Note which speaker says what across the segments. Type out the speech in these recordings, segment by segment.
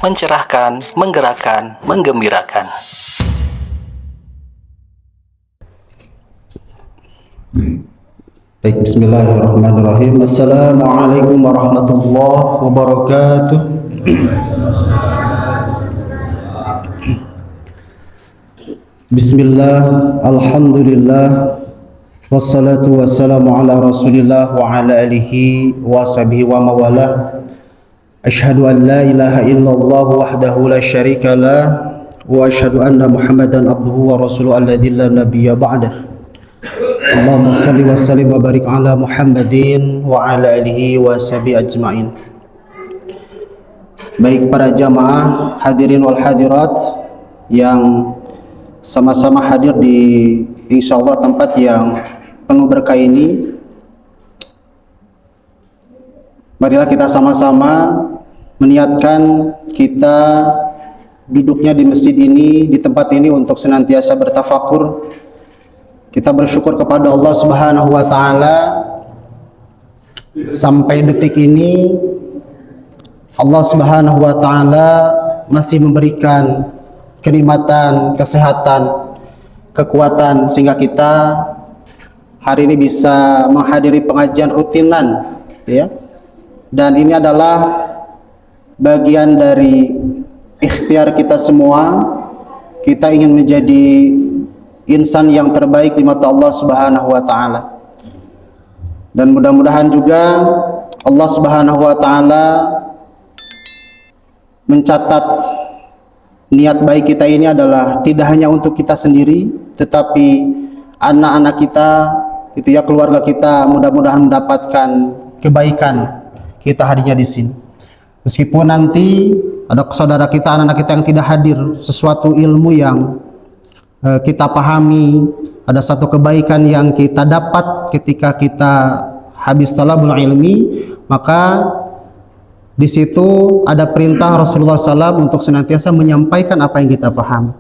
Speaker 1: mencerahkan, menggerakkan, menggembirakan.
Speaker 2: Baik, bismillahirrahmanirrahim. Assalamualaikum warahmatullahi wabarakatuh. Bismillah, alhamdulillah, wassalatu wassalamu ala rasulillah wa ala alihi wa sahbihi wa mawalah. Ashhadu an la ilaha illallah wahdahu la syarika lah, wa ashhadu anna muhammadan abduhu wa rasuluhu alladzi la nabiyya ba'dah. Allahumma salli wa sallim wa barik ala Muhammadin wa ala alihi wa sahbihi ajma'in. Baik para jamaah hadirin wal hadirat yang sama-sama hadir di insyaallah tempat yang penuh berkah ini, marilah kita sama-sama meniatkan kita duduknya di masjid ini, di tempat ini untuk senantiasa bertafakur. Kita bersyukur kepada Allah Subhanahu wa taala sampai detik ini Allah Subhanahu wa taala masih memberikan kenikmatan, kesehatan, kekuatan sehingga kita hari ini bisa menghadiri pengajian rutinan, ya. Dan ini adalah bagian dari ikhtiar kita semua. Kita ingin menjadi insan yang terbaik di mata Allah Subhanahu wa taala. Dan mudah-mudahan juga Allah Subhanahu wa taala mencatat niat baik kita ini adalah tidak hanya untuk kita sendiri, tetapi anak-anak kita, gitu ya, keluarga kita, mudah-mudahan mendapatkan kebaikan kita hadirnya di sini. Meskipun nanti ada saudara kita, anak-anak kita yang tidak hadir, sesuatu ilmu yang kita pahami, ada satu kebaikan yang kita dapat ketika kita habis talabul ilmi, maka di situ ada perintah Rasulullah SAW untuk senantiasa menyampaikan apa yang kita paham,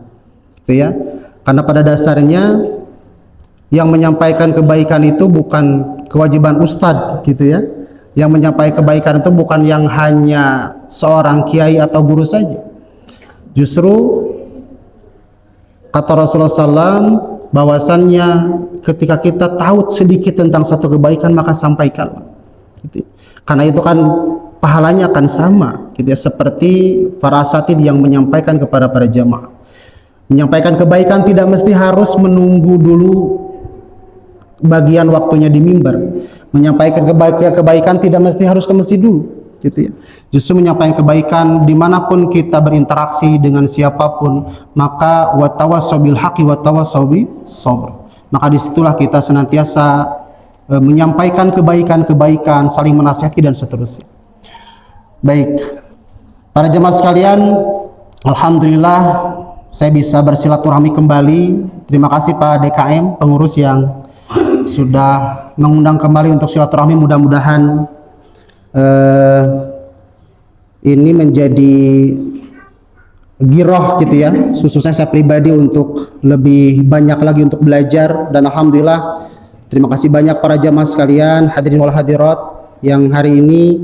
Speaker 2: gitu ya. Karena pada dasarnya yang menyampaikan kebaikan itu bukan kewajiban ustadz, gitu ya. Yang menyampaikan kebaikan itu bukan yang hanya seorang kiai atau guru saja. Justru kata Rasulullah SAW bahwasannya ketika kita tahu sedikit tentang satu kebaikan maka sampaikanlah, gitu. Karena itu kan pahalanya akan sama, gitu ya, seperti para asatid yang menyampaikan kepada para jamaah. Menyampaikan kebaikan tidak mesti harus menunggu dulu bagian waktunya di mimbar. Menyampaikan kebaikan tidak mesti harus ke masjid dulu, gitu ya. Justru menyampaikan kebaikan dimanapun kita berinteraksi dengan siapapun, maka watawassaw bil haqqi watawassaw bis sabr. Maka disitulah kita senantiasa menyampaikan kebaikan-kebaikan, saling menasihati dan seterusnya. Baik, para jemaah sekalian, alhamdulillah saya bisa bersilaturahmi kembali. Terima kasih Pak DKM, pengurus yang sudah mengundang kembali untuk silaturahmi. Mudah-mudahan ini menjadi giroh, gitu ya, khususnya saya pribadi untuk lebih banyak lagi untuk belajar. Dan alhamdulillah terima kasih banyak para jamaah sekalian, hadirin wal hadirat, yang hari ini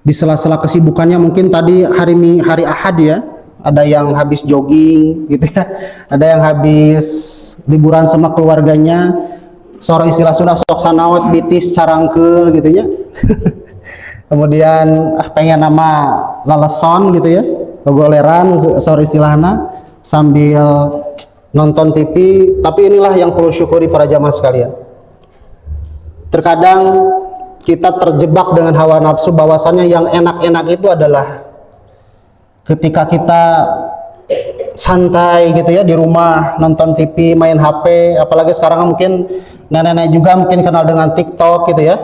Speaker 2: di sela-sela kesibukannya, mungkin tadi hari Ahad ya, ada yang habis jogging, gitu ya, ada yang habis liburan sama keluarganya, sore istilah Sunda sok sanaos bitis carangkeul, gitu ya. Kemudian pengen nama laleson, gitu ya, gogoleran sore istilahna sambil nonton TV. Tapi inilah yang perlu syukuri para jamaah sekalian. Terkadang kita terjebak dengan hawa nafsu, bahwasannya yang enak-enak itu adalah ketika kita santai, gitu ya, di rumah nonton TV, main HP. Apalagi sekarang mungkin nenek-nenek juga mungkin kenal dengan TikTok, gitu ya.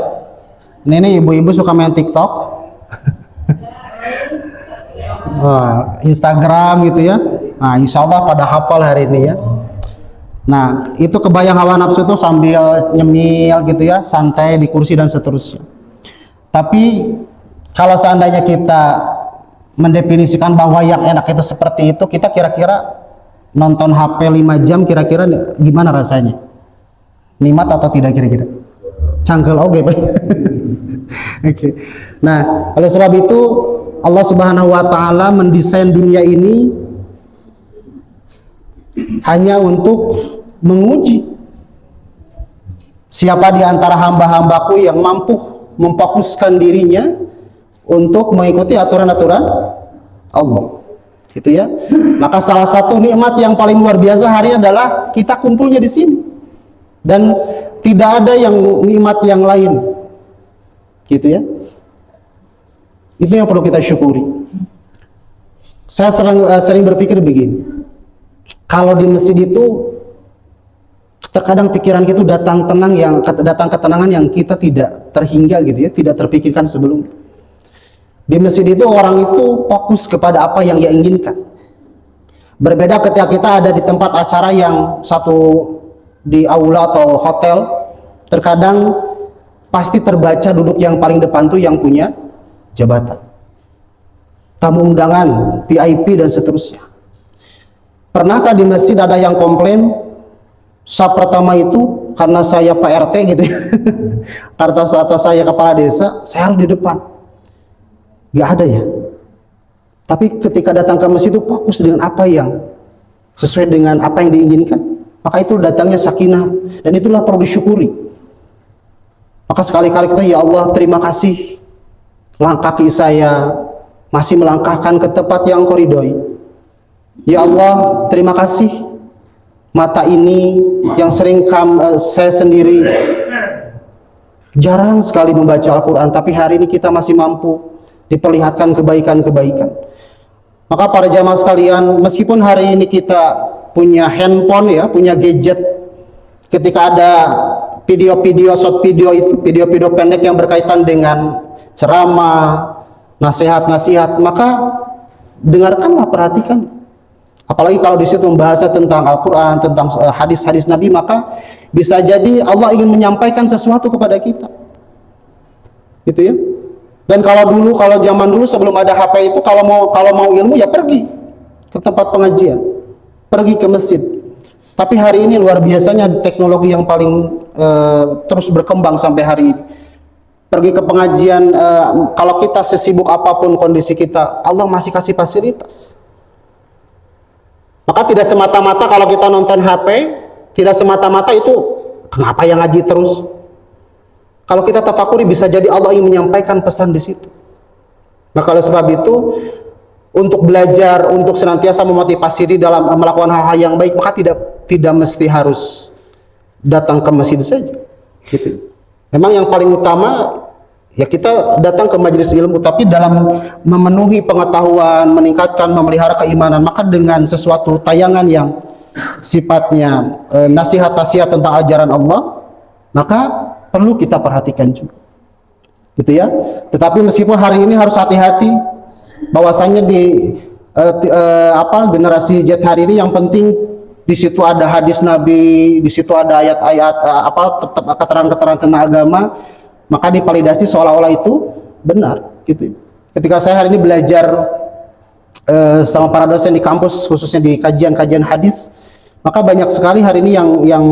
Speaker 2: Ini ibu-ibu suka main TikTok. Instagram, gitu ya. Nah, insya Allah pada hafal hari ini ya. Nah, itu kebayang hawa nafsu itu sambil nyemil, gitu ya, santai di kursi dan seterusnya. Tapi kalau seandainya kita mendefinisikan bahwa yang enak itu seperti itu, kita kira-kira nonton HP 5 jam kira-kira gimana rasanya? Nikmat atau tidak kira-kira? Cangkel oke, Pak. Oke. Nah, oleh sebab itu Allah Subhanahu wa taala mendesain dunia ini hanya untuk menguji siapa di antara hamba-hambaku yang mampu memfokuskan dirinya untuk mengikuti aturan-aturan Allah. Gitu ya. Maka salah satu nikmat yang paling luar biasa hari ini adalah kita kumpulnya di sini. Dan tidak ada yang nikmat yang lain. Gitu ya. Itu yang perlu kita syukuri. Saya sering berpikir begini. Kalau di masjid itu terkadang pikiran kita datang ketenangan yang kita tidak terhingga gitu ya, tidak terpikirkan sebelumnya. Di masjid itu orang itu fokus kepada apa yang ia inginkan. Berbeda ketika kita ada di tempat acara yang satu di aula atau hotel, terkadang pasti terbaca duduk yang paling depan tuh yang punya jabatan, tamu undangan, VIP dan seterusnya. Pernahkah di masjid ada yang komplain, sab pertama itu karena saya Pak RT gitu ya, atau saya kepala desa, saya harus di depan? Gak ada ya. Tapi ketika datang ke masjid itu fokus dengan apa yang sesuai dengan apa yang diinginkan, maka itu datangnya sakinah, dan itulah perlu disyukuri. Maka sekali-kali kita, ya Allah terima kasih, langkah kaki saya masih melangkahkan ke tempat yang Engkau ridhoi. Ya Allah terima kasih, mata ini yang sering saya sendiri jarang sekali membaca Al-Quran, tapi hari ini kita masih mampu diperlihatkan kebaikan-kebaikan. Maka para jamaah sekalian, meskipun hari ini kita punya handphone ya, punya gadget, ketika ada video-video, short video itu, video-video pendek yang berkaitan dengan ceramah, nasihat-nasihat, maka dengarkanlah, perhatikan. Apalagi kalau di situ membahas tentang Al-Quran, tentang hadis-hadis Nabi, maka bisa jadi Allah ingin menyampaikan sesuatu kepada kita. Gitu ya. Dan kalau zaman dulu sebelum ada HP itu, kalau mau ilmu ya pergi ke tempat pengajian, pergi ke masjid. Tapi hari ini luar biasanya teknologi yang paling terus berkembang sampai hari ini. Pergi ke pengajian, kalau kita sesibuk apapun kondisi kita, Allah masih kasih fasilitas. Maka tidak semata-mata kalau kita nonton HP, tidak semata-mata itu kenapa yang ngaji terus. Kalau kita tafakuri, bisa jadi Allah ingin menyampaikan pesan di situ. Maka oleh sebab itu, untuk belajar, untuk senantiasa memotivasi diri dalam melakukan hal-hal yang baik, maka tidak mesti harus datang ke masjid saja. Gitu. Memang yang paling utama ya kita datang ke majelis ilmu, tapi dalam memenuhi pengetahuan, meningkatkan, memelihara keimanan, maka dengan sesuatu tayangan yang sifatnya nasihat-nasihat tentang ajaran Allah, maka perlu kita perhatikan juga, gitu ya. Tetapi meskipun hari ini harus hati-hati, bahwasanya di generasi Z hari ini yang penting di situ ada hadis Nabi, di situ ada ayat-ayat keterangan-keterangan tentang agama, maka divalidasi seolah-olah itu benar, gitu. Ketika saya hari ini belajar sama para dosen di kampus, khususnya di kajian-kajian hadis, maka banyak sekali hari ini yang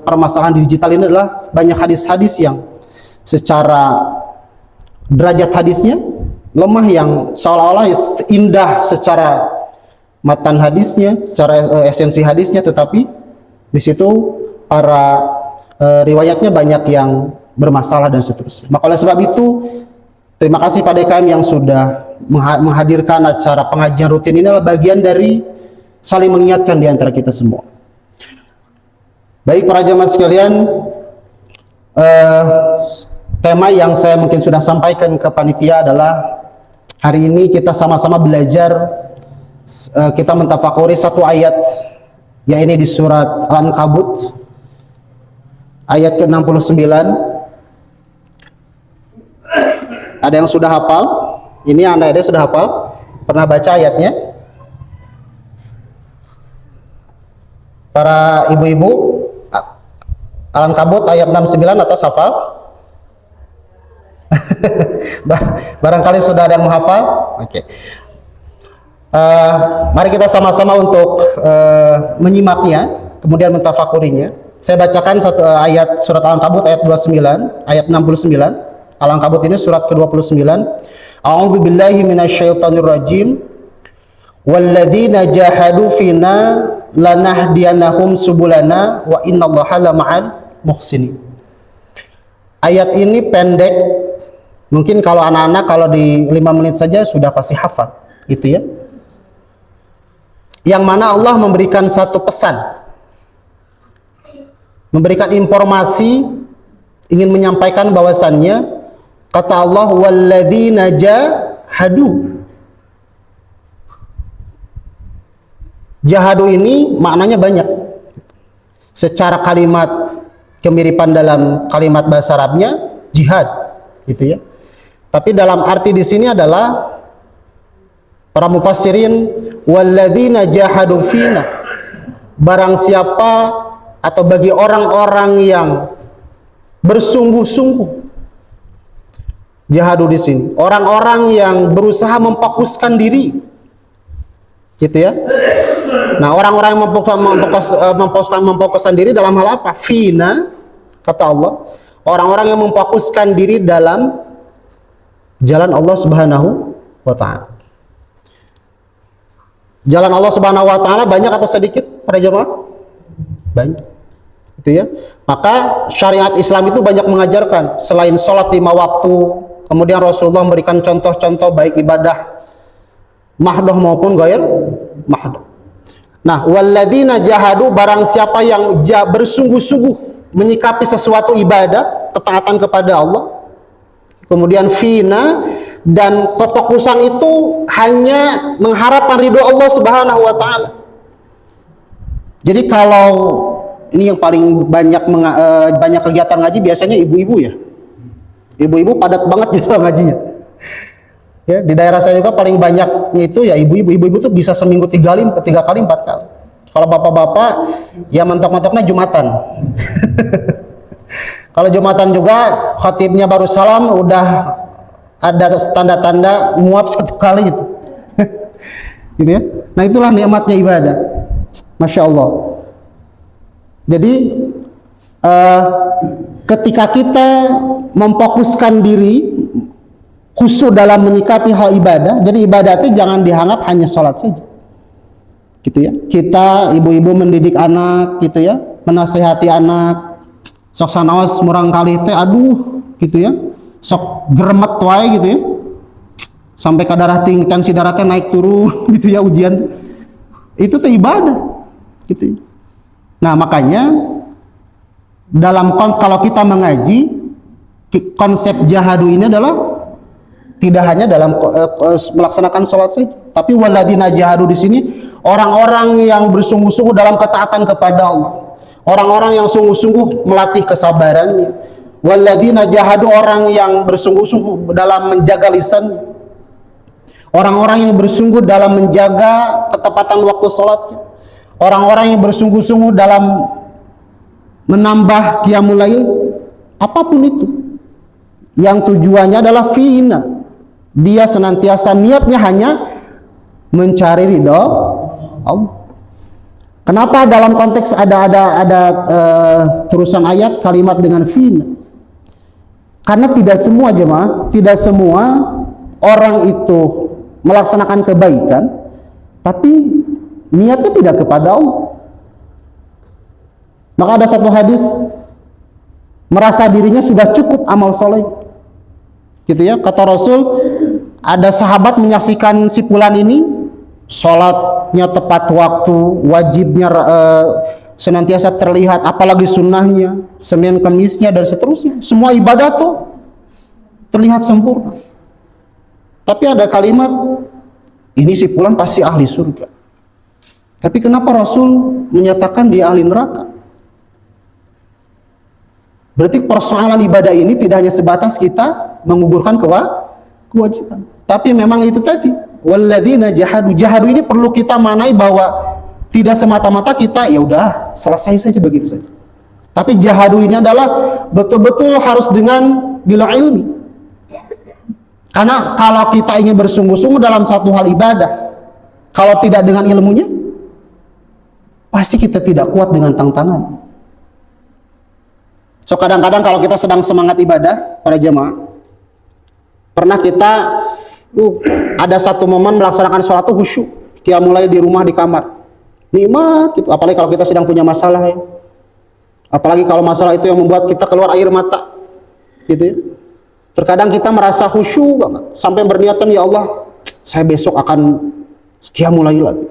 Speaker 2: permasalahan digital ini adalah banyak hadis-hadis yang secara derajat hadisnya lemah, yang seolah-olah indah secara matan hadisnya, secara esensi hadisnya, tetapi di situ para riwayatnya banyak yang bermasalah dan seterusnya. Maka oleh sebab itu, terima kasih pada DKM yang sudah menghadirkan acara pengajian rutin ini, adalah bagian dari saling mengingatkan di antara kita semua. Baik para jamaah sekalian, tema yang saya mungkin sudah sampaikan ke panitia adalah hari ini kita sama-sama belajar, kita mentafakuri satu ayat, yaitu di surat Al-Ankabut ayat ke-69. Ada yang sudah hafal? Ini Anda sudah hafal? Pernah baca ayatnya? Para ibu-ibu, Al-Ankabut ayat 69 atau hafal? Barangkali sudah ada yang menghafal? Oke. Mari kita sama-sama untuk menyimaknya, kemudian mentafakurinya. Saya bacakan satu ayat surat Al-Ankabut ayat 29, ayat 69. Al-Ankabut ini surat ke-29. A'udzu billahi minasyaitonir rajim. Walladzina jahadu fina lanahdiyannahum subulana wa innallaha lama'al muhsinin. Ayat ini pendek. Mungkin kalau anak-anak kalau di 5 menit saja sudah pasti hafal, gitu ya. Yang mana Allah memberikan satu pesan, memberikan informasi, ingin menyampaikan bahwasannya, kata Allah, walladzina jahadu. Jahadu ini maknanya banyak. Secara kalimat kemiripan dalam kalimat bahasa Arabnya jihad, gitu ya. Tapi dalam arti di sini adalah para mufassirin, walladzina jahadu fina, barang siapa atau bagi orang-orang yang bersungguh-sungguh. Jahadu di sini orang-orang yang berusaha memfokuskan diri, gitu ya. Nah, orang-orang yang memfokuskan diri dalam hal apa? Fina, kata Allah, orang-orang yang memfokuskan diri dalam jalan Allah Subhanahu wa Ta'ala. Jalan Allah Subhanahu wa Ta'ala banyak atau sedikit para jemaah? Banyak, gitu ya. Maka syariat Islam itu banyak mengajarkan selain sholat 5 waktu, kemudian Rasulullah memberikan contoh-contoh baik ibadah mahdoh maupun ghair mahdoh. Nah, walladzina jahadu, barang siapa yang bersungguh-sungguh menyikapi sesuatu ibadah, ketaatan kepada Allah, kemudian fina, dan kefokusan itu hanya mengharapkan ridho Allah Subhanahu wa Ta'ala. Jadi kalau ini yang paling banyak kegiatan ngaji biasanya ibu-ibu ya. Ibu-ibu padat banget juga ngajinya. Ya, di daerah saya juga paling banyak itu ya ibu-ibu. Ibu-ibu tuh bisa seminggu 3 kali 4 kali. Kalau bapak-bapak ya mentok-mentoknya Jumatan. Kalau Jumatan juga khatibnya baru salam udah ada tanda-tanda muap 1 kali itu. Gitu ya. Nah, itulah nikmatnya ibadah. Masya Allah. Jadi ketika kita memfokuskan diri khusus dalam menyikapi hal ibadah, jadi ibadah itu jangan dianggap hanya sholat saja, gitu ya. Kita ibu-ibu mendidik anak, gitu ya, menasehati anak, sok sanaos murang kali teh, aduh, gitu ya, sok geremet wae, gitu ya, sampai ke darah tinggi, tensi darahnya naik turun, gitu ya, ujian, itu tuh ibadah, gitu ya. Nah, makanya kalau kita mengaji, konsep jahadu ini adalah tidak hanya dalam melaksanakan sholat saja, tapi walladzina jahadu di sini orang-orang yang bersungguh-sungguh dalam ketaatan kepada Allah, orang-orang yang sungguh-sungguh melatih kesabarannya. Walladzina jahadu, orang yang bersungguh-sungguh dalam menjaga lisannya, orang-orang yang bersungguh dalam menjaga ketepatan waktu sholatnya, orang-orang yang bersungguh-sungguh dalam menambah qiyamul lail, apapun itu yang tujuannya adalah fina, dia senantiasa niatnya hanya mencari ridho Allah. Kenapa dalam konteks ada terusan ayat kalimat dengan fina? Karena tidak semua jemaah, tidak semua orang itu melaksanakan kebaikan tapi niatnya tidak kepada Allah. Maka ada satu hadis, merasa dirinya sudah cukup amal soleh, gitu ya. Kata Rasul, ada sahabat menyaksikan si fulan ini sholatnya tepat waktu, wajibnya senantiasa terlihat, apalagi sunnahnya, Senin Kemisnya dan seterusnya, semua ibadah tuh terlihat sempurna. Tapi ada kalimat, ini si fulan pasti ahli surga. Tapi kenapa Rasul menyatakan dia ahli neraka? Berarti persoalan ibadah ini tidak hanya sebatas kita menggugurkan kewajiban, tapi memang itu tadi, walladzina jahadu. Jahadu ini perlu kita manai bahwa tidak semata-mata kita ya udah selesai saja begitu saja. Tapi jahadu ini adalah betul-betul harus dengan bila ilmi. Karena kalau kita ingin bersungguh-sungguh dalam satu hal ibadah, kalau tidak dengan ilmunya, pasti kita tidak kuat dengan tantangan. So kadang-kadang kalau kita sedang semangat ibadah para jemaah, pernah kita Ada satu momen melaksanakan sholat tuh khusyuk, dia mulai di rumah di kamar, nikmat gitu. Apalagi kalau kita sedang punya masalah ya. Apalagi kalau masalah itu yang membuat kita keluar air mata, gitu ya. Terkadang kita merasa khusyuk banget sampai berniatan, ya Allah, saya besok akan qiyamul lail lagi.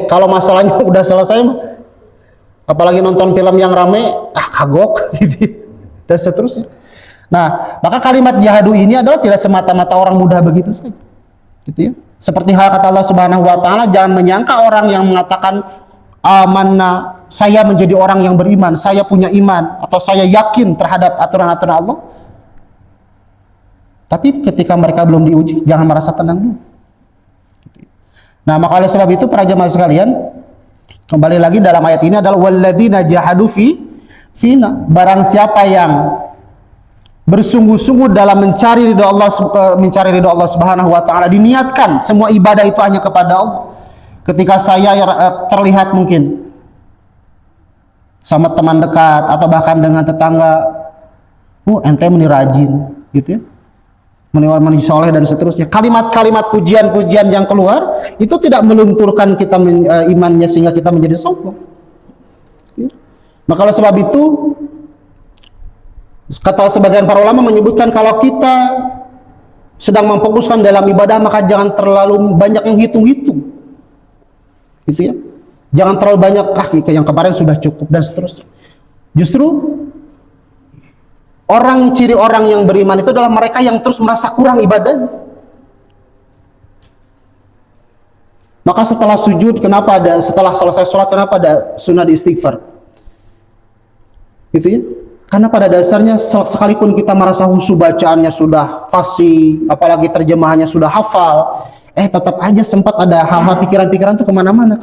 Speaker 2: Kalau masalahnya udah selesai, apalagi nonton film yang rame, kagok, gitu, dan seterusnya. Nah, maka kalimat jahadu ini adalah tidak semata-mata orang mudah begitu saja, gitu ya. Seperti hal kata Allah Subhanahu wa taala, jangan menyangka orang yang mengatakan amanna, saya menjadi orang yang beriman, saya punya iman, atau saya yakin terhadap aturan-aturan Allah. Tapi ketika mereka belum diuji, jangan merasa tenang dulu. Nah, maka oleh sebab itu para jemaah sekalian, kembali lagi dalam ayat ini adalah walladzina jahadu fina, barang siapa yang bersungguh-sungguh dalam mencari ridha Allah Subhanahu wa taala, diniatkan semua ibadah itu hanya kepada Allah. Ketika saya terlihat mungkin sama teman dekat atau bahkan dengan tetangga, ente meni rajin, gitu ya, meni soleh dan seterusnya. Kalimat-kalimat pujian-pujian yang keluar itu tidak melunturkan kita imannya sehingga kita menjadi sombong. Ya. Maka oleh sebab itu, kata sebagian para ulama menyebutkan kalau kita sedang memfokuskan dalam ibadah, maka jangan terlalu banyak yang hitung-hitung, gitu ya. Jangan terlalu banyak, yang kemarin sudah cukup dan seterusnya. Justru ciri orang yang beriman itu adalah mereka yang terus merasa kurang ibadah. Maka setelah sujud, setelah selesai sholat, kenapa ada sunnah istighfar? Gitu ya. Karena pada dasarnya sekalipun kita merasa husu, bacaannya sudah fasih, apalagi terjemahannya sudah hafal, tetap aja sempat ada hal-hal pikiran-pikiran itu kemana-mana.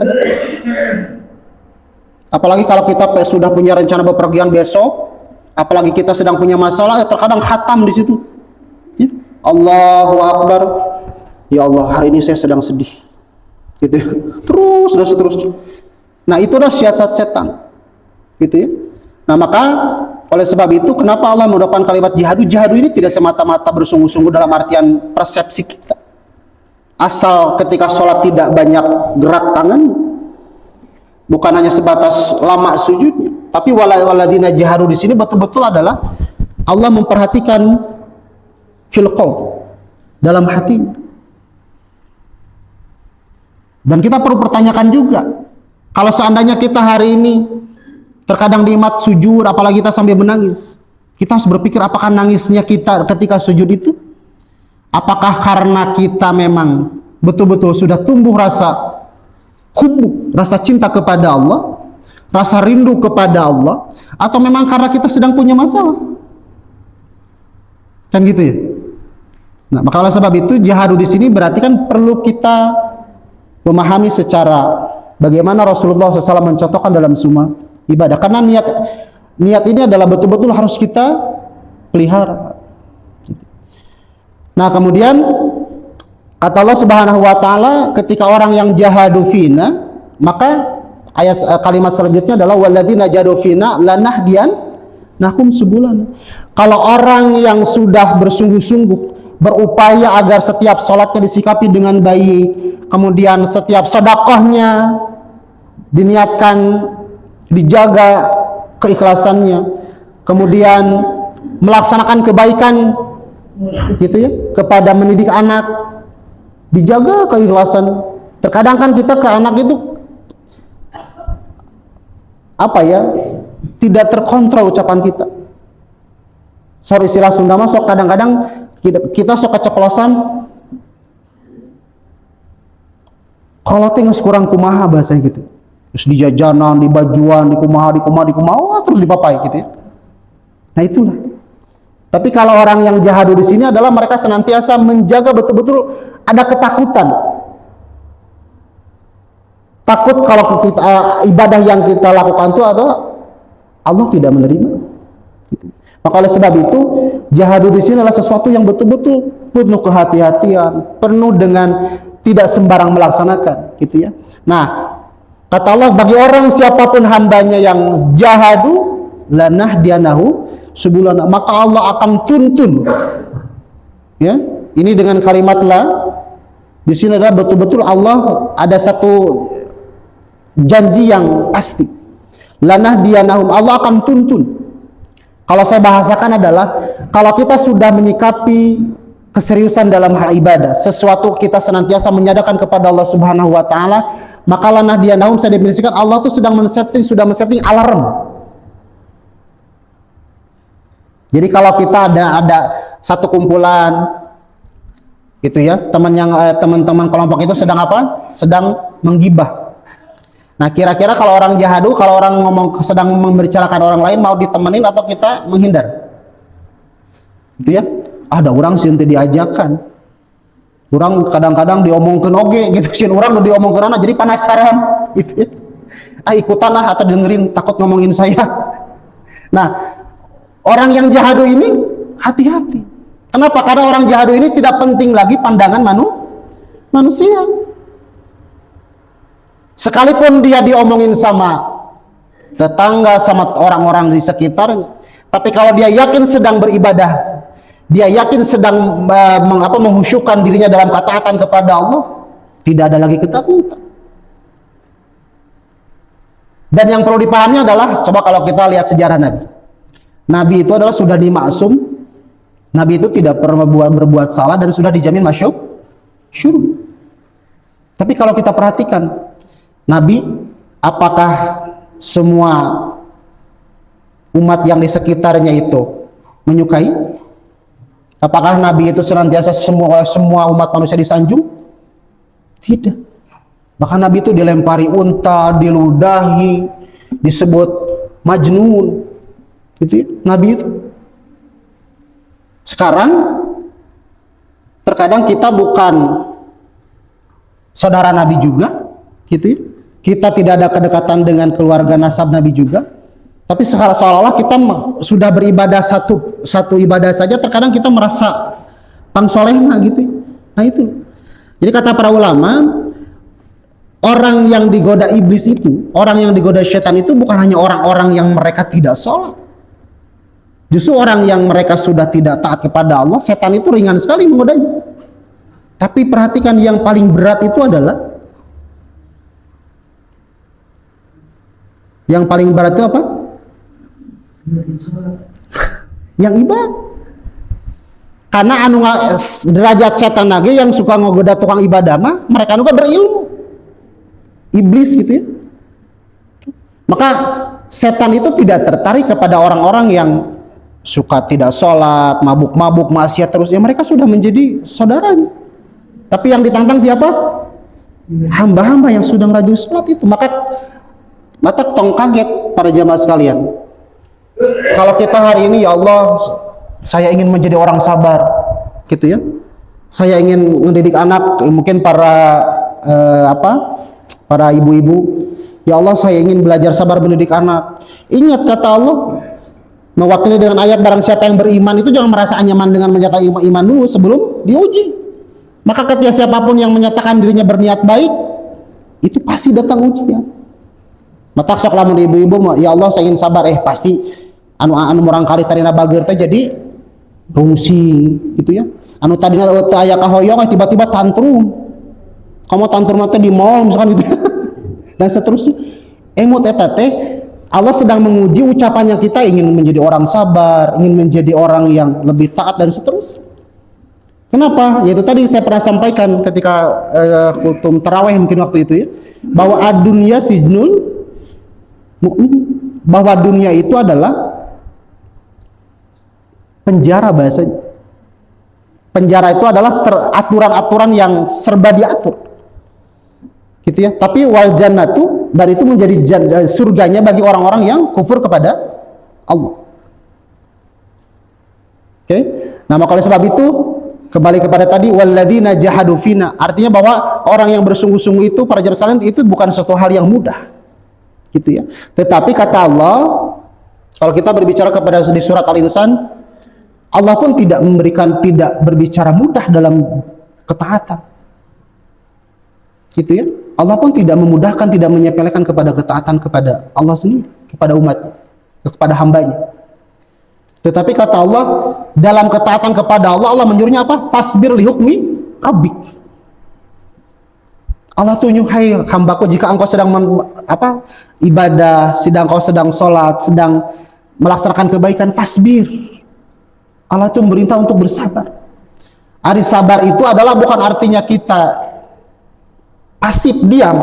Speaker 2: Apalagi kalau kita sudah punya rencana bepergian besok, apalagi kita sedang punya masalah, terkadang khatam di situ. Ya. Allahu Akbar. Ya Allah, hari ini saya sedang sedih. Gitu ya. Terus dan seterusnya. Nah, itu adalah syiat-syiat setan. Gitu ya. Nah, maka oleh sebab itu kenapa Allah menggunakan kalimat jihadu? Jihadu ini tidak semata-mata bersungguh-sungguh dalam artian persepsi kita. Asal ketika sholat tidak banyak gerak tangan, bukan hanya sebatas lama sujudnya, tapi waladina jahadu di sini betul-betul adalah Allah memperhatikan fil qalb, dalam hati. Dan kita perlu pertanyakan juga, kalau seandainya kita hari ini terkadang nikmat sujud, apalagi kita sambil menangis, kita harus berpikir apakah nangisnya kita ketika sujud itu, apakah karena kita memang betul-betul sudah tumbuh rasa hubbu, rasa cinta kepada Allah, rasa rindu kepada Allah, atau memang karena kita sedang punya masalah? Kan gitu ya. Nah, maka oleh sebab itu jihadu di sini berarti kan perlu kita memahami secara bagaimana Rasulullah SAW mencontohkan dalam semua ibadah. Karena niat ini adalah betul-betul harus kita pelihara. Nah, kemudian kata Allah Subhanahu wa taala, ketika orang yang jahadu fina, maka kalimat selanjutnya adalah walladzina jahadu fina lanahdiyannahum subulana. Kalau orang yang sudah bersungguh-sungguh berupaya agar setiap sholatnya disikapi dengan baik, kemudian setiap sedekahnya diniatkan, dijaga keikhlasannya, kemudian melaksanakan kebaikan, gitu ya, kepada mendidik anak, dijaga keikhlasan. Terkadang kan kita ke anak itu tidak terkontrol ucapan kita. Sorry, istilah Sunda masuk, kadang-kadang kita sok keceplosan, kalau tinggal kurang kumaha bahasanya gitu. Terus di jajanan, di bajuan, di kumaha, terus dipapai gitu ya. Nah, itulah. Tapi kalau orang yang jahadu di sini adalah mereka senantiasa menjaga betul-betul ada ketakutan. Takut kalau kita ibadah yang kita lakukan itu adalah Allah tidak menerima. Gitu. Maka oleh sebab itu jahadu di sini adalah sesuatu yang betul-betul penuh kehati-hatian, penuh dengan tidak sembarang melaksanakan, gitu ya. Nah, kata Allah, bagi orang siapapun hambanya yang jahadu lanahdiyanahu subulana, maka Allah akan tuntun, ya, Ini dengan kalimat la. Di sini adalah betul-betul Allah ada satu janji yang pasti. Lanahdiyanahum, Allah akan tuntun. Kalau saya bahasakan adalah kalau kita sudah menyikapi keseriusan dalam hal ibadah, sesuatu kita senantiasa menyadarkan kepada Allah Subhanahu wa taala, maka lanahdiyanahum saya definisikan Allah tuh sudah men-setting alarm. Jadi kalau kita ada satu kumpulan gitu ya, teman-teman kelompok itu sedang apa? Sedang menggibah. Nah, kira-kira kalau orang jahadu, kalau orang sedang membicarakan orang lain, mau ditemenin atau kita menghindar? Gitu ya. Ada orang sih diajakan. Orang kadang-kadang diomongkan oge gitu sih, orang udah diomongkan aja jadi penasaran gitu ya. Ikutan lah atau dengerin, takut ngomongin saya. Nah, orang yang jahadu ini hati-hati. Kenapa? Karena orang jahadu ini tidak penting lagi pandangan manusia. Sekalipun dia diomongin sama tetangga, sama orang-orang di sekitarnya, tapi kalau dia yakin sedang beribadah, dia yakin sedang menghusyukkan dirinya dalam ketaatan kepada Allah, tidak ada lagi ketakutan. Dan yang perlu dipahami adalah, coba kalau kita lihat sejarah Nabi itu adalah sudah dimaksum. Nabi itu tidak pernah berbuat salah dan sudah dijamin masuk syurga. Tapi kalau kita perhatikan, Nabi, apakah semua umat yang di sekitarnya itu menyukai? Apakah Nabi itu senantiasa semua umat manusia disanjung? Tidak. Bahkan Nabi itu dilempari unta, diludahi, disebut majnun. Gitu ya, Nabi itu. Sekarang terkadang kita bukan saudara Nabi juga, gitu ya. Kita tidak ada kedekatan dengan keluarga nasab Nabi juga, tapi seolah-olah kita sudah beribadah satu ibadah saja, terkadang kita merasa pangsolehna gitu ya. Nah itu. Jadi kata para ulama, orang yang digoda iblis itu, orang yang digoda setan itu bukan hanya orang-orang yang mereka tidak sholat. Justru orang yang mereka sudah tidak taat kepada Allah, setan itu ringan sekali menggodanya. Tapi perhatikan, yang paling berat itu adalah, yang paling berat itu apa? Yang ibadah. Karena derajat setan lagi yang suka ngogoda tukang ibadah mah, mereka juga berilmu. Iblis gitu ya. Maka setan itu tidak tertarik kepada orang-orang yang suka tidak sholat, mabuk-mabuk, maksiat terus, ya mereka sudah menjadi saudaranya. Tapi yang ditantang siapa? Hamba-hamba yang sudah rajin sholat itu. Maka tong kaget para jamaah sekalian. Kalau kita hari ini, ya Allah, saya ingin menjadi orang sabar, gitu ya. Saya ingin mendidik anak, mungkin para ibu-ibu. Ya Allah, saya ingin belajar sabar mendidik anak. Ingat kata Allah, mewakili dengan ayat, barang siapa yang beriman itu jangan merasa nyaman dengan menyatakan iman dulu sebelum diuji. Maka ketika siapapun yang menyatakan dirinya berniat baik, itu pasti datang ujian. Mata sok lamun ibu-ibu, ya Allah saya ingin sabar, pasti anu murang kali tarina bager teh jadi rungsing gitu ya. Anu tadina teu aya kahoyong tiba-tiba tantrum. Kamu tantrum teh di mall misalkan gitu. Dan seterusnya. Emot eta teh Allah sedang menguji ucapannya kita, ingin menjadi orang sabar, ingin menjadi orang yang lebih taat dan seterusnya. Kenapa? Yaitu tadi saya pernah sampaikan ketika kultum tarawih mungkin waktu itu ya, bahwa ad-dunya sijnul mu'min, bahwa dunia itu adalah penjara bahasanya. Penjara itu adalah aturan-aturan yang serba diatur. Gitu ya. Tapi wal jannatu, dan itu menjadi surganya bagi orang-orang yang kufur kepada Allah. Oke. Nah, maka oleh sebab itu kembali kepada tadi walladzina jahadu fina, artinya bahwa orang yang bersungguh-sungguh itu para jamaah sekalian itu bukan suatu hal yang mudah. Gitu ya. Tetapi kata Allah, kalau kita berbicara kepada di surat Al-Insan, Allah pun tidak berbicara mudah dalam ketaatan. Gitu ya. Allah pun tidak memudahkan, tidak menyepelekan kepada ketaatan kepada Allah sendiri, kepada umatnya, kepada hambanya. Tetapi kata Allah, dalam ketaatan kepada Allah, Allah menyuruhnya apa? Fasbir li hukmi rabbik. Allah tunjuk, hai hambaku, jika engkau sedang ibadah, sedang kau sedang sholat, sedang melaksanakan kebaikan, fasbir. Allah itu memerintah untuk bersabar. Ari sabar itu adalah bukan artinya kita pasif diam.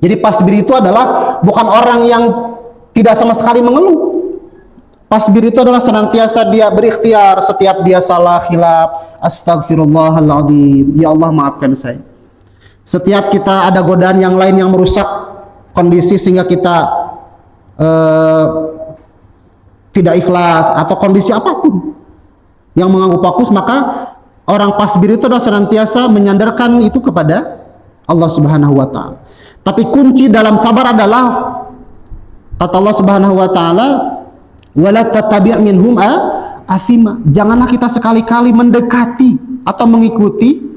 Speaker 2: Jadi pasbir itu adalah bukan orang yang tidak sama sekali mengeluh. Pasbir itu adalah senantiasa dia berikhtiar setiap dia salah, khilaf, astagfirullahaladzim, ya Allah maafkan saya. Setiap kita ada godaan yang lain yang merusak kondisi sehingga kita tidak ikhlas atau kondisi apapun yang mengganggu fokus, maka orang pasbir itu adalah senantiasa menyandarkan itu kepada Allah Subhanahu wa taala. Tapi kunci dalam sabar adalah kata Allah Subhanahu wa taala, wala tattabi' minhum athima. Janganlah kita sekali-kali mendekati atau mengikuti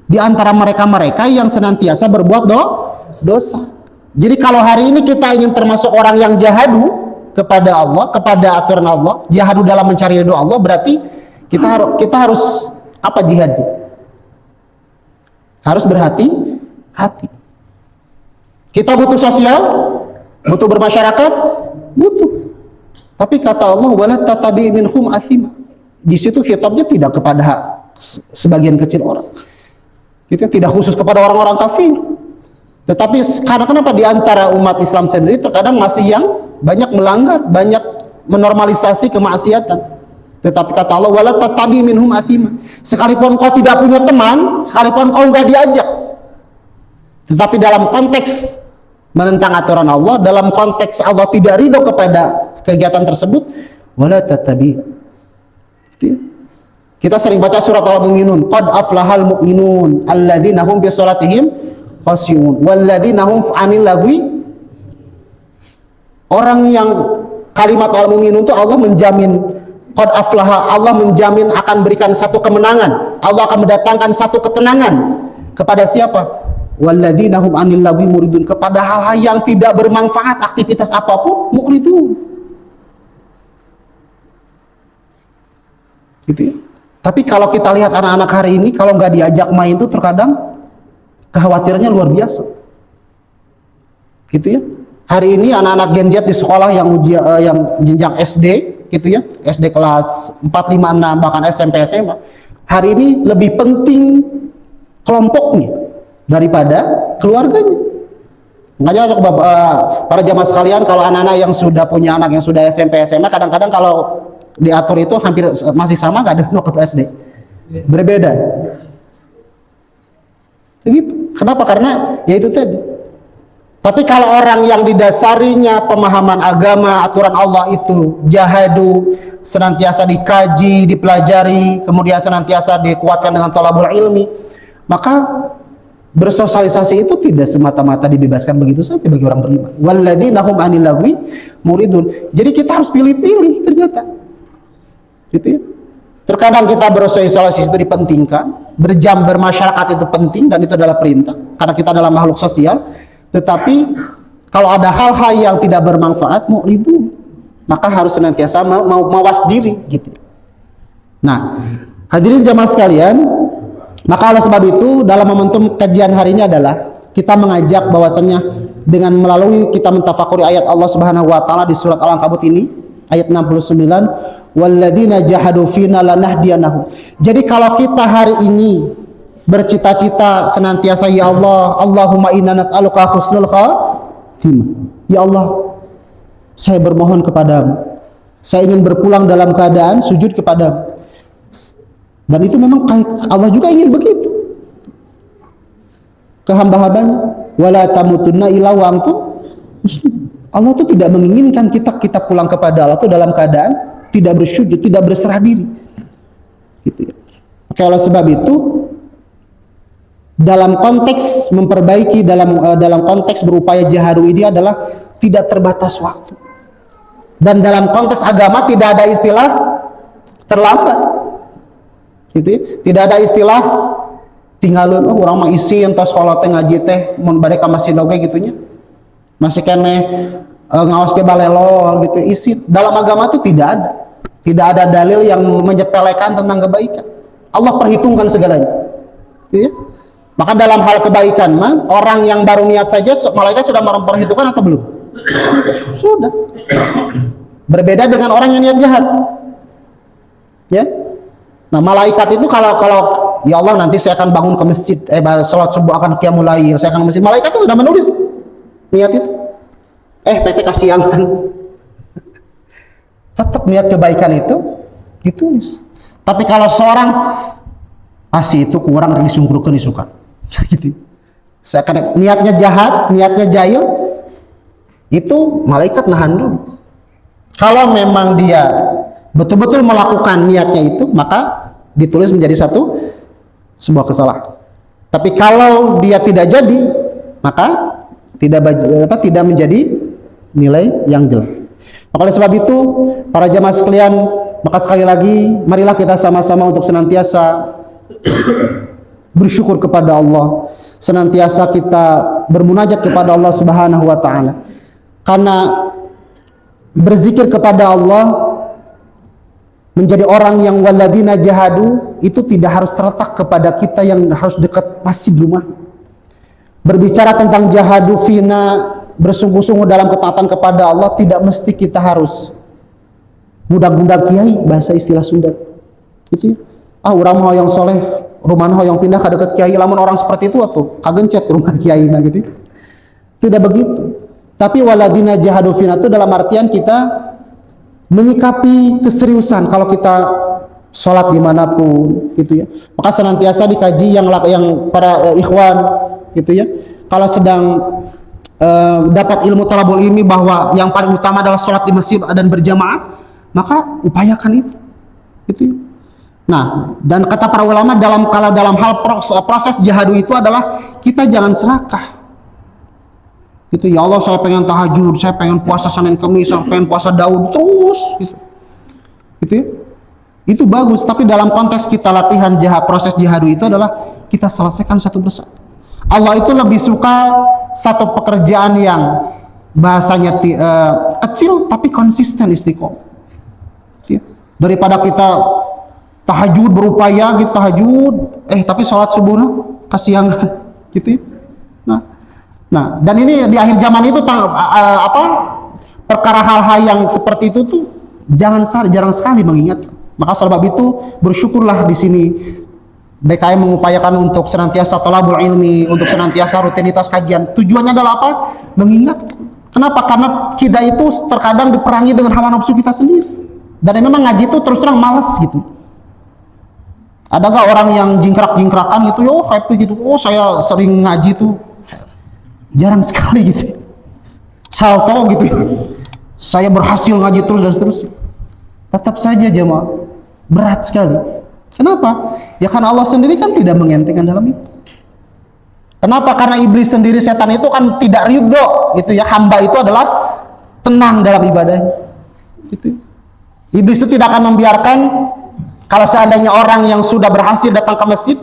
Speaker 2: di antara mereka-mereka yang senantiasa berbuat dosa. Jadi kalau hari ini kita ingin termasuk orang yang jahadu kepada Allah, kepada aturan Allah, jahadu dalam mencari ridho Allah, berarti kita harus apa jihad? Harus berhati-hati. Kita butuh sosial, butuh bermasyarakat, butuh. Tapi kata Allah, wala tatabi minhum athima. Di situ khitabnya tidak kepada sebagian kecil orang. Itu tidak khusus kepada orang-orang kafir. Tetapi karena kenapa di antara umat Islam sendiri terkadang masih yang banyak melanggar, banyak menormalisasi kemaksiatan. Tetapi kata Allah, wala tatabi minhum athima. Sekalipun kau tidak punya teman, sekalipun kau enggak diajak, tetapi dalam konteks menentang aturan Allah, dalam konteks Allah tidak ridho kepada kegiatan tersebut, wala tatabi. Kita sering baca surat Al-Mu'minun, qad aflahal mu'minun alladzina hum bi shalatihim khashi'un walladzina hum 'anil lagwi. Orang yang kalimat Al-Mu'minun itu Allah menjamin, qad aflaha, Allah menjamin akan berikan satu kemenangan, Allah akan mendatangkan satu ketenangan kepada siapa? Walladzina hum 'anil lagwi muridun, kepada hal-hal yang tidak bermanfaat, aktivitas apapun muridun. Gitu ya. Tapi kalau kita lihat anak-anak hari ini, kalau nggak diajak main itu terkadang kekhawatirannya luar biasa. Gitu ya. Hari ini anak-anak Gen Z di sekolah yang jenjang SD, gitu ya, SD kelas 4, 5, 6, bahkan SMP, SMA, hari ini lebih penting kelompoknya daripada keluarganya. Makanya para jamaah sekalian, kalau anak-anak yang sudah punya anak yang sudah SMP, SMA, kadang-kadang kalau diatur itu hampir masih sama, nggak ada waktu SD, berbeda. Begitu. Kenapa? Karena ya itu tadi. Tapi kalau orang yang didasarinya pemahaman agama, aturan Allah itu jahadu, senantiasa dikaji, dipelajari, kemudian senantiasa dikuatkan dengan thalabul ilmi, maka bersosialisasi itu tidak semata-mata dibebaskan begitu saja bagi orang beriman. Walladzina hum 'anil lagwi muridun. Jadi kita harus pilih-pilih ternyata. Gitu ya. Terkadang kita bersosialisasi itu dipentingkan, berjam bermasyarakat itu penting dan itu adalah perintah karena kita adalah makhluk sosial. Tetapi kalau ada hal-hal yang tidak bermanfaat, mu'ridun, maka harus senantiasa mawas diri gitu. Nah, hadirin jamaah sekalian, maka oleh sebab itu dalam momentum kajian hari ini adalah kita mengajak bahwasannya dengan melalui kita mentafakuri ayat Allah Subhanahu wa taala di surat Al-Ankabut ini ayat 69, walladzina jahadu fina lanahdiyanahum. Jadi kalau kita hari ini bercita-cita senantiasa, ya Allah, Allahumma inna nas'aluka husnul khatimah. Ya Allah, saya bermohon kepadamu, saya ingin berpulang dalam keadaan sujud kepadamu. Dan itu memang Allah juga ingin begitu ke hamba-hambanya. Wala tamutunna illa wa antum muslimun. Allah itu tidak menginginkan kita pulang kepada Allah itu dalam keadaan tidak bersujud, tidak berserah diri. Gitu ya. Maka oleh sebab itu dalam konteks memperbaiki, dalam konteks berupaya jahadu ini adalah tidak terbatas waktu. Dan dalam konteks agama tidak ada istilah terlambat. Gitu ya. Tidak ada istilah tinggalin orang mah isi ento sekolah teh ngaji teh mun bade ka masjid oge gitunya. Masih kene ngaos ke balelol gitu isi. Dalam agama itu tidak ada. Tidak ada dalil yang menyepelekan tentang kebaikan. Allah perhitungkan segalanya. Ya? Maka dalam hal kebaikan mah, orang yang baru niat saja malaikat sudah memperhitungkan atau belum? Sudah. Berbeda dengan orang yang niat jahat. Ya. Nah, malaikat itu kalau ya Allah nanti saya akan bangun ke masjid, sholat subuh akan qiyamul lail, saya akan ke masjid. Malaikat itu sudah menulis niat itu. PT kasihangan. Tetap niat kebaikan itu ditulis. Tapi kalau seorang si itu kurang disungkurkan disuka. Gitu. Seakan niatnya jahat, niatnya jahil, itu malaikat nahan dulu. Kalau memang dia betul-betul melakukan niatnya itu, maka ditulis menjadi sebuah kesalahan. Tapi kalau dia tidak jadi, maka tidak menjadi nilai yang jelek. Maka oleh sebab itu, para jamaah sekalian, maka sekali lagi, marilah kita sama-sama untuk senantiasa bersyukur kepada Allah, senantiasa kita bermunajat kepada Allah Subhanahu wa Ta'ala. Karena berzikir kepada Allah, menjadi orang yang waladina jahadu, itu tidak harus terletak kepada kita yang harus dekat masjid rumah. Berbicara tentang jahadu fina, bersungguh-sungguh dalam ketaatan kepada Allah, tidak mesti kita harus budak-budak kiai, bahasa istilah Sunda. Gitu ya. Urang mau yang soleh, rumah yang pindah ke dekat kiai, lamun orang seperti itu atuh kagencet ke rumah kiai nah gitu. Tidak begitu. Tapi waladina jahadu fina itu dalam artian kita menyikapi keseriusan kalau kita sholat dimanapun gitu ya. Maka senantiasa dikaji yang para ikhwan gitu ya. Kalau sedang dapat ilmu talabul ilmi bahwa yang paling utama adalah sholat di masjid dan berjamaah, maka upayakan itu gitu ya. Nah, dan kata para ulama kalau dalam hal proses jihadu itu adalah kita jangan serakah gitu. Ya Allah, saya pengen tahajud, saya pengen puasa Senin Kamis, saya pengen puasa Daud terus gitu ya. Itu bagus, tapi dalam konteks kita latihan proses jihadu itu adalah kita selesaikan satu persatu. Allah itu lebih suka satu pekerjaan yang bahasanya kecil tapi konsisten istiqomah ya. Daripada kita tahajud berupaya gitu tahajud tapi sholat subuh kasihangan gitu ya. Nah, dan ini di akhir zaman itu perkara hal-hal yang seperti itu tuh jarang sekali mengingatkan. Maka sebab itu bersyukurlah di sini BKM mengupayakan untuk senantiasa talabul ilmi, untuk senantiasa rutinitas kajian. Tujuannya adalah apa? Mengingatkan. Kenapa? Karena kita itu terkadang diperangi dengan hawa nafsu kita sendiri. Dan memang ngaji itu terus terang males gitu. Ada nggak orang yang jingkrak-jingkrakan gitu, happy gitu, saya sering ngaji tuh, jarang sekali gitu. Salto gitu ya. Saya berhasil ngaji terus dan seterusnya. Tetap saja jemaah berat sekali. Kenapa? Ya karena Allah sendiri kan tidak mengentengkan dalam itu. Kenapa? Karena iblis sendiri, setan itu kan tidak ridho gitu ya. Hamba itu adalah tenang dalam ibadahnya. Gitu. Iblis itu tidak akan membiarkan kalau seandainya orang yang sudah berhasil datang ke masjid,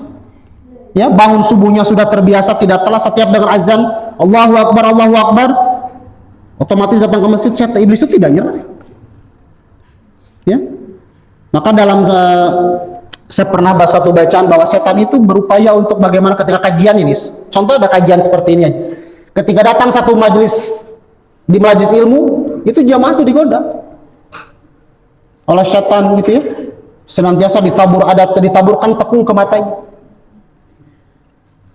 Speaker 2: ya bangun subuhnya sudah terbiasa tidak telat, setiap dengan azan Allahu Akbar, otomatis datang ke masjid, iblis itu tidak nyerah. Ya, maka dalam saya pernah baca satu bacaan bahwa setan itu berupaya untuk bagaimana ketika kajian ini. Contoh ada kajian seperti ini aja. Ketika datang satu majelis di majelis ilmu, itu jamaah itu digoda oleh setan gitu ya. Senantiasa ditaburkan tepung ke matanya.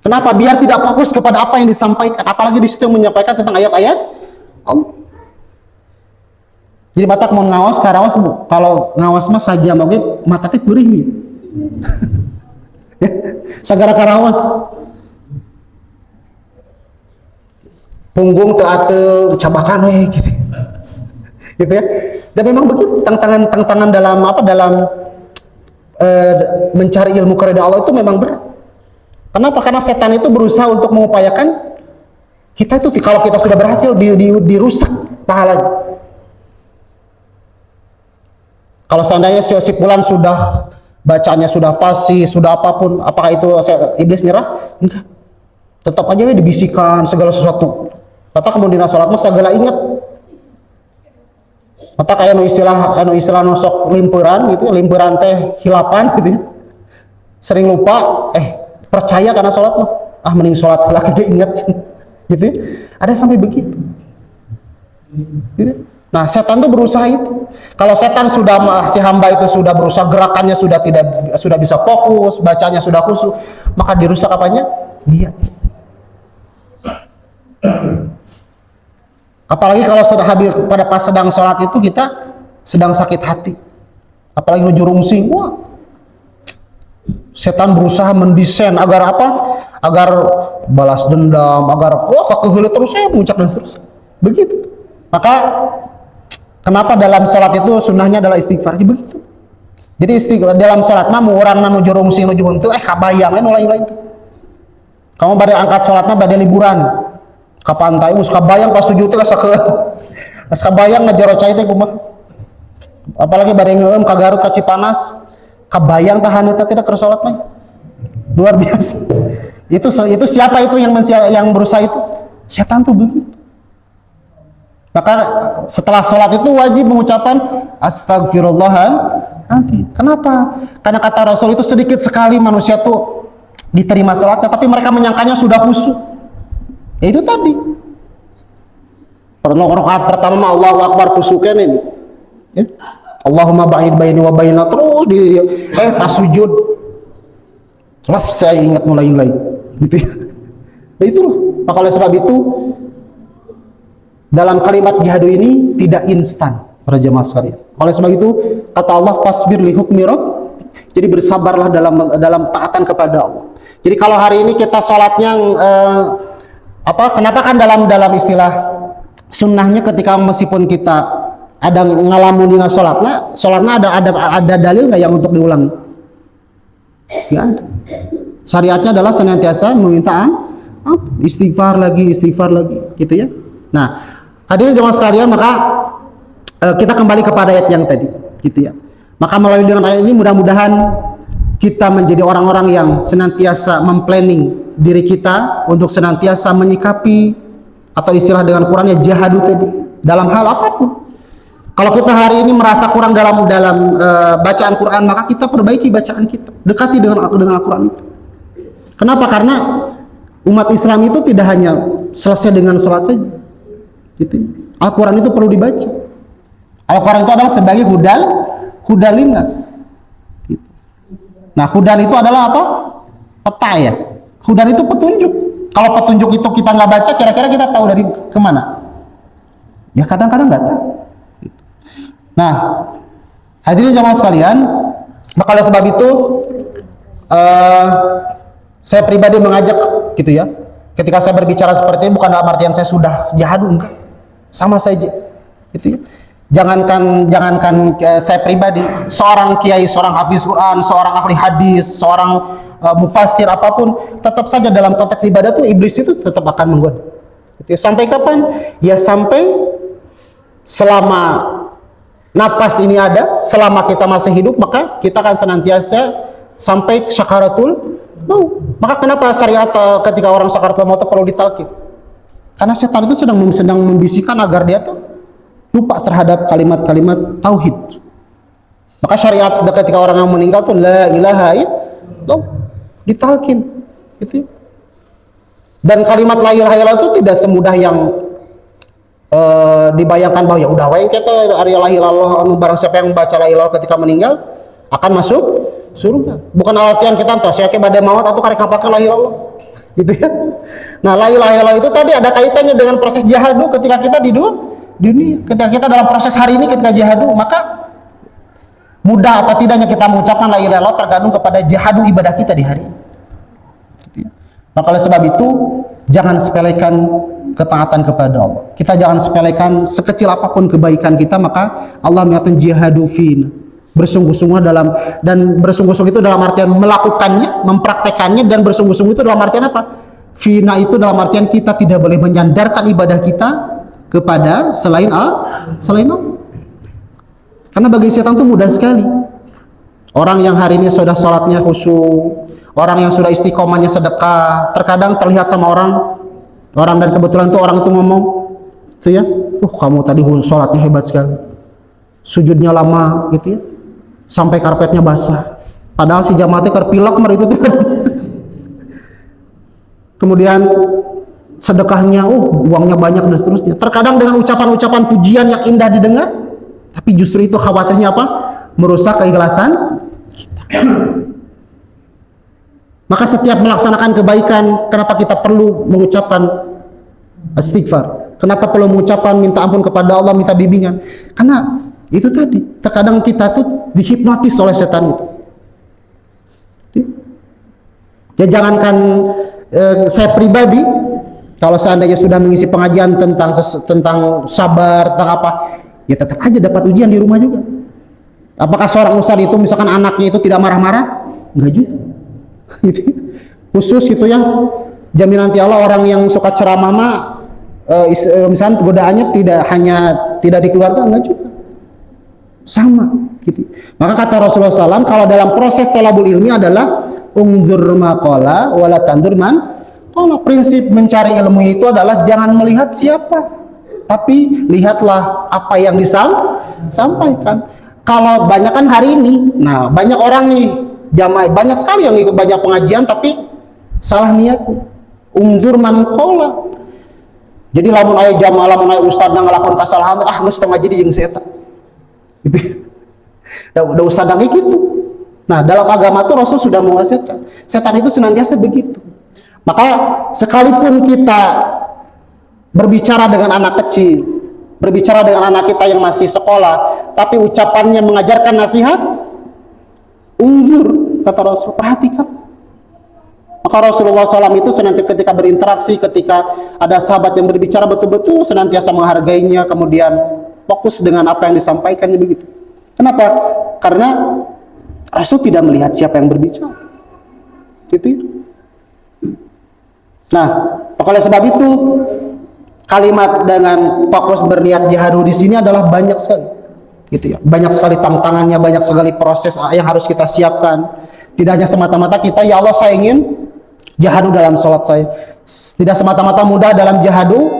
Speaker 2: Kenapa? Biar tidak fokus kepada apa yang disampaikan, apalagi di situ yang menyampaikan tentang ayat-ayat Allah. Jadi batak mau ngawas karawas bu, kalau ngawas mah saja mau mata teh perih nih. Sagara karawas. Punggung teu ateul cabakan we gitu. Gitu ya. Dan memang begitu tantangan dalam mencari ilmu keridhaan Allah itu memang berat. Kenapa? Karena setan itu berusaha untuk mengupayakan kita itu kalau kita sudah berhasil dirusak pahalanya. Kalau seandainya si Fulan sudah bacanya sudah fasih, sudah apapun, apakah itu iblis nyerah? Enggak. Tetap aja dibisikan segala sesuatu. Kata kemudian sholat mah segala ingat. Mata kayak istilah nosok limperan gitu, limperan teh hilapan gitu ya. Sering lupa, percaya karena sholat mah. Mending sholat lagi dia ingat gitu ya. Ada sampai begitu. Gitu. Nah, setan tuh berusaha itu. Kalau setan sudah si hamba itu sudah berusaha, gerakannya sudah bisa fokus, bacanya sudah khusyuk, maka dirusak apanya? Niat. Apalagi kalau sudah habis pada pas sedang sholat itu kita sedang sakit hati. Apalagi ngejurungsing, wah. Setan berusaha mendesain agar apa? Agar balas dendam, agar kekehele terus muncak dan seterusnya. Begitu. Maka kenapa dalam sholat itu sunnahnya adalah istighfar? Begitu. Jadi istighfar dalam sholat mah orang nanu jurungsing nuju henteu kabayang lain. Kamu pada angkat sholatnya pada liburan. Ka pantai us kabayang pas sujud teh pas kabayang ngajaro cai teh kumaha. Apalagi bade ngeueum ka Garut ka Cipanas, kabayang tahan eta tidak keur salat mah. Luar biasa. Itu siapa itu yang berusaha itu? Setan tuh begitu. Maka setelah sholat itu wajib mengucapkan astagfirullahaladzim. Kenapa? Karena kata Rasul itu sedikit sekali manusia tuh diterima sholatnya, tapi mereka menyangkanya sudah khusyuk. Ya itu tadi. Rakaat pertama mah Allahu Akbar khusyuknya ini. Ya. Allahumma ba'id baini wa baina terus pas sujud. Terus saya ingat mulai gitu ya. Nah itulah. Maka oleh sebab itu dalam kalimat jihadu ini tidak instan para jemaah sekalian. Oleh sebab itu kata Allah fasbir li hukmi rabb. Jadi bersabarlah dalam taatan kepada Allah. Jadi kalau hari ini kita sholatnya kenapa kan dalam istilah sunnahnya ketika meskipun kita ada ngalamun dina sholatnya ada dalil nggak yang untuk diulangi? Nggak ada. Syariatnya adalah senantiasa meminta istighfar lagi gitu ya. Nah, hadirin jemaah sekalian, maka kita kembali kepada ayat yang tadi gitu ya. Maka melalui dengan ayat ini mudah-mudahan kita menjadi orang-orang yang senantiasa memplanning diri kita untuk senantiasa menyikapi atau istilah dengan Qurannya jihadu tadi dalam hal apapun. Kalau kita hari ini merasa kurang dalam bacaan Quran, maka kita perbaiki bacaan kita, dekati dengan Al-Quran itu. Kenapa? Karena umat Islam itu tidak hanya selesai dengan sholat saja. Gitu. Al-Quran itu perlu dibaca. Al-Quran itu adalah sebagai hudal linnas. Gitu. Nah, hudan itu adalah apa? Peta ya. Hudan itu petunjuk. Kalau petunjuk itu kita nggak baca, kira-kira kita tahu dari kemana? Ya kadang-kadang nggak tahu. Gitu. Nah, hadirin jamaah sekalian, maka oleh sebab itu saya pribadi mengajak gitu ya. Ketika saya berbicara seperti ini bukan dalam artian saya sudah jihadu, enggak. Sama saja. Gitu ya. Jangankan saya pribadi, seorang kiai, seorang hafiz Quran, seorang ahli hadis, seorang mufassir apapun, tetap saja dalam konteks ibadah tuh iblis itu tetap akan menggoda. Gitu ya. Sampai kapan? Ya sampai selama napas ini ada, selama kita masih hidup, maka kita akan senantiasa sampai syakaratul maut. Maka kenapa syariat ketika orang sakaratul maut perlu ditalqin? Karena setan itu sedang membisikkan agar dia tuh lupa terhadap kalimat-kalimat tauhid. Maka syariat ketika orang yang meninggal tuh la ilaha illallah ditalqin gitu. Dan kalimat la ilaha illallah itu tidak semudah yang dibayangkan bahwa ya udah wae kita ari la ilaha illallah anu barang siapa yang membaca la ilaha illallah ketika meninggal akan masuk surga. Bukan artian kita tos ya ke badai maut atau karek ngapakeun la ilaha illallah. Gitu ya. Nah, la ilaha illallah itu tadi ada kaitannya dengan proses jihadu ketika kita di dunia. Ketika kita dalam proses hari ini ketika jihadu, maka mudah atau tidaknya kita mengucapkan la ilaha illallah tergantung kepada jihadu ibadah kita di hari ini. Gitu ya. Maka oleh sebab itu jangan sepelekan ketaatan kepada Allah. Kita jangan sepelekan sekecil apapun kebaikan kita, maka Allah mengatakan jihadu fina. Bersungguh-sungguh bersungguh-sungguh itu dalam artian melakukannya, mempraktekannya, dan bersungguh-sungguh itu dalam artian apa? Fina itu dalam artian kita tidak boleh menyandarkan ibadah kita kepada selain Allah. Karena bagi setan itu mudah sekali. Orang yang hari ini sudah sholatnya khusyuk, orang yang sudah istiqomahnya sedekah, terkadang terlihat sama orang dan kebetulan itu orang itu ngomong, itu ya, kamu tadi sholatnya hebat sekali. sujudnya lama gitu ya, sampai karpetnya basah. Padahal si jamaatnya kerpilak itu tuh. Kemudian sedekahnya, uangnya banyak dan seterusnya. Terkadang dengan ucapan-ucapan pujian yang indah didengar, tapi justru itu khawatirnya apa? Merusak keikhlasan kita. Maka setiap melaksanakan kebaikan, kenapa kita perlu mengucapkan istighfar? Kenapa perlu mengucapkan minta ampun kepada Allah, minta bimbingan? Karena itu tadi, terkadang kita tuh dihipnotis oleh setan itu. Ya jangankan saya pribadi, kalau seandainya sudah mengisi pengajian tentang sabar, tentang apa, ya tetap aja dapat ujian di rumah juga. Apakah seorang ustadz itu misalkan anaknya itu tidak marah-marah? Enggak juga. Khusus gitu ya, jamin nanti Allah orang yang suka ceramah misalnya godaannya tidak di keluarga, enggak juga. Sama gitu. Maka kata Rasulullah SAW, kalau dalam proses thalabul ilmi adalah ungdzur maqala wala tandur man. Kalau prinsip mencari ilmu itu adalah jangan melihat siapa, tapi lihatlah apa yang disampaikan. Kalau banyak kan hari ini, nah banyak orang nih jamaah, banyak sekali yang ikut banyak pengajian tapi salah niatnya. Ungdzur man qala. Jadi lamun aya jamaah, lamun aya ustaz ngalakukan kesalahan, geus tong ngaji di jeung setan. Gitu. Udah ustaz kayak gitu. Nah, dalam agama itu Rasul sudah mewasiatkan. Setan itu senantiasa begitu. Maka sekalipun kita berbicara dengan anak kecil, berbicara dengan anak kita yang masih sekolah, tapi ucapannya mengajarkan nasihat, unzur, kata Rasul, perhatikan. Maka Rasulullah SAW itu senantiasa ketika berinteraksi, ketika ada sahabat yang berbicara betul-betul senantiasa menghargainya, kemudian fokus dengan apa yang disampaikannya begitu. Kenapa? Karena Rasul tidak melihat siapa yang berbicara. Gitu ya. Nah, oleh sebab itu kalimat dengan fokus berniat jihadu di sini adalah banyak sekali. Gitu ya. Banyak sekali tantangannya, banyak sekali proses yang harus kita siapkan. Tidak hanya semata-mata kita, ya Allah saya ingin jihadu dalam sholat saya. Tidak semata-mata mudah dalam jihadu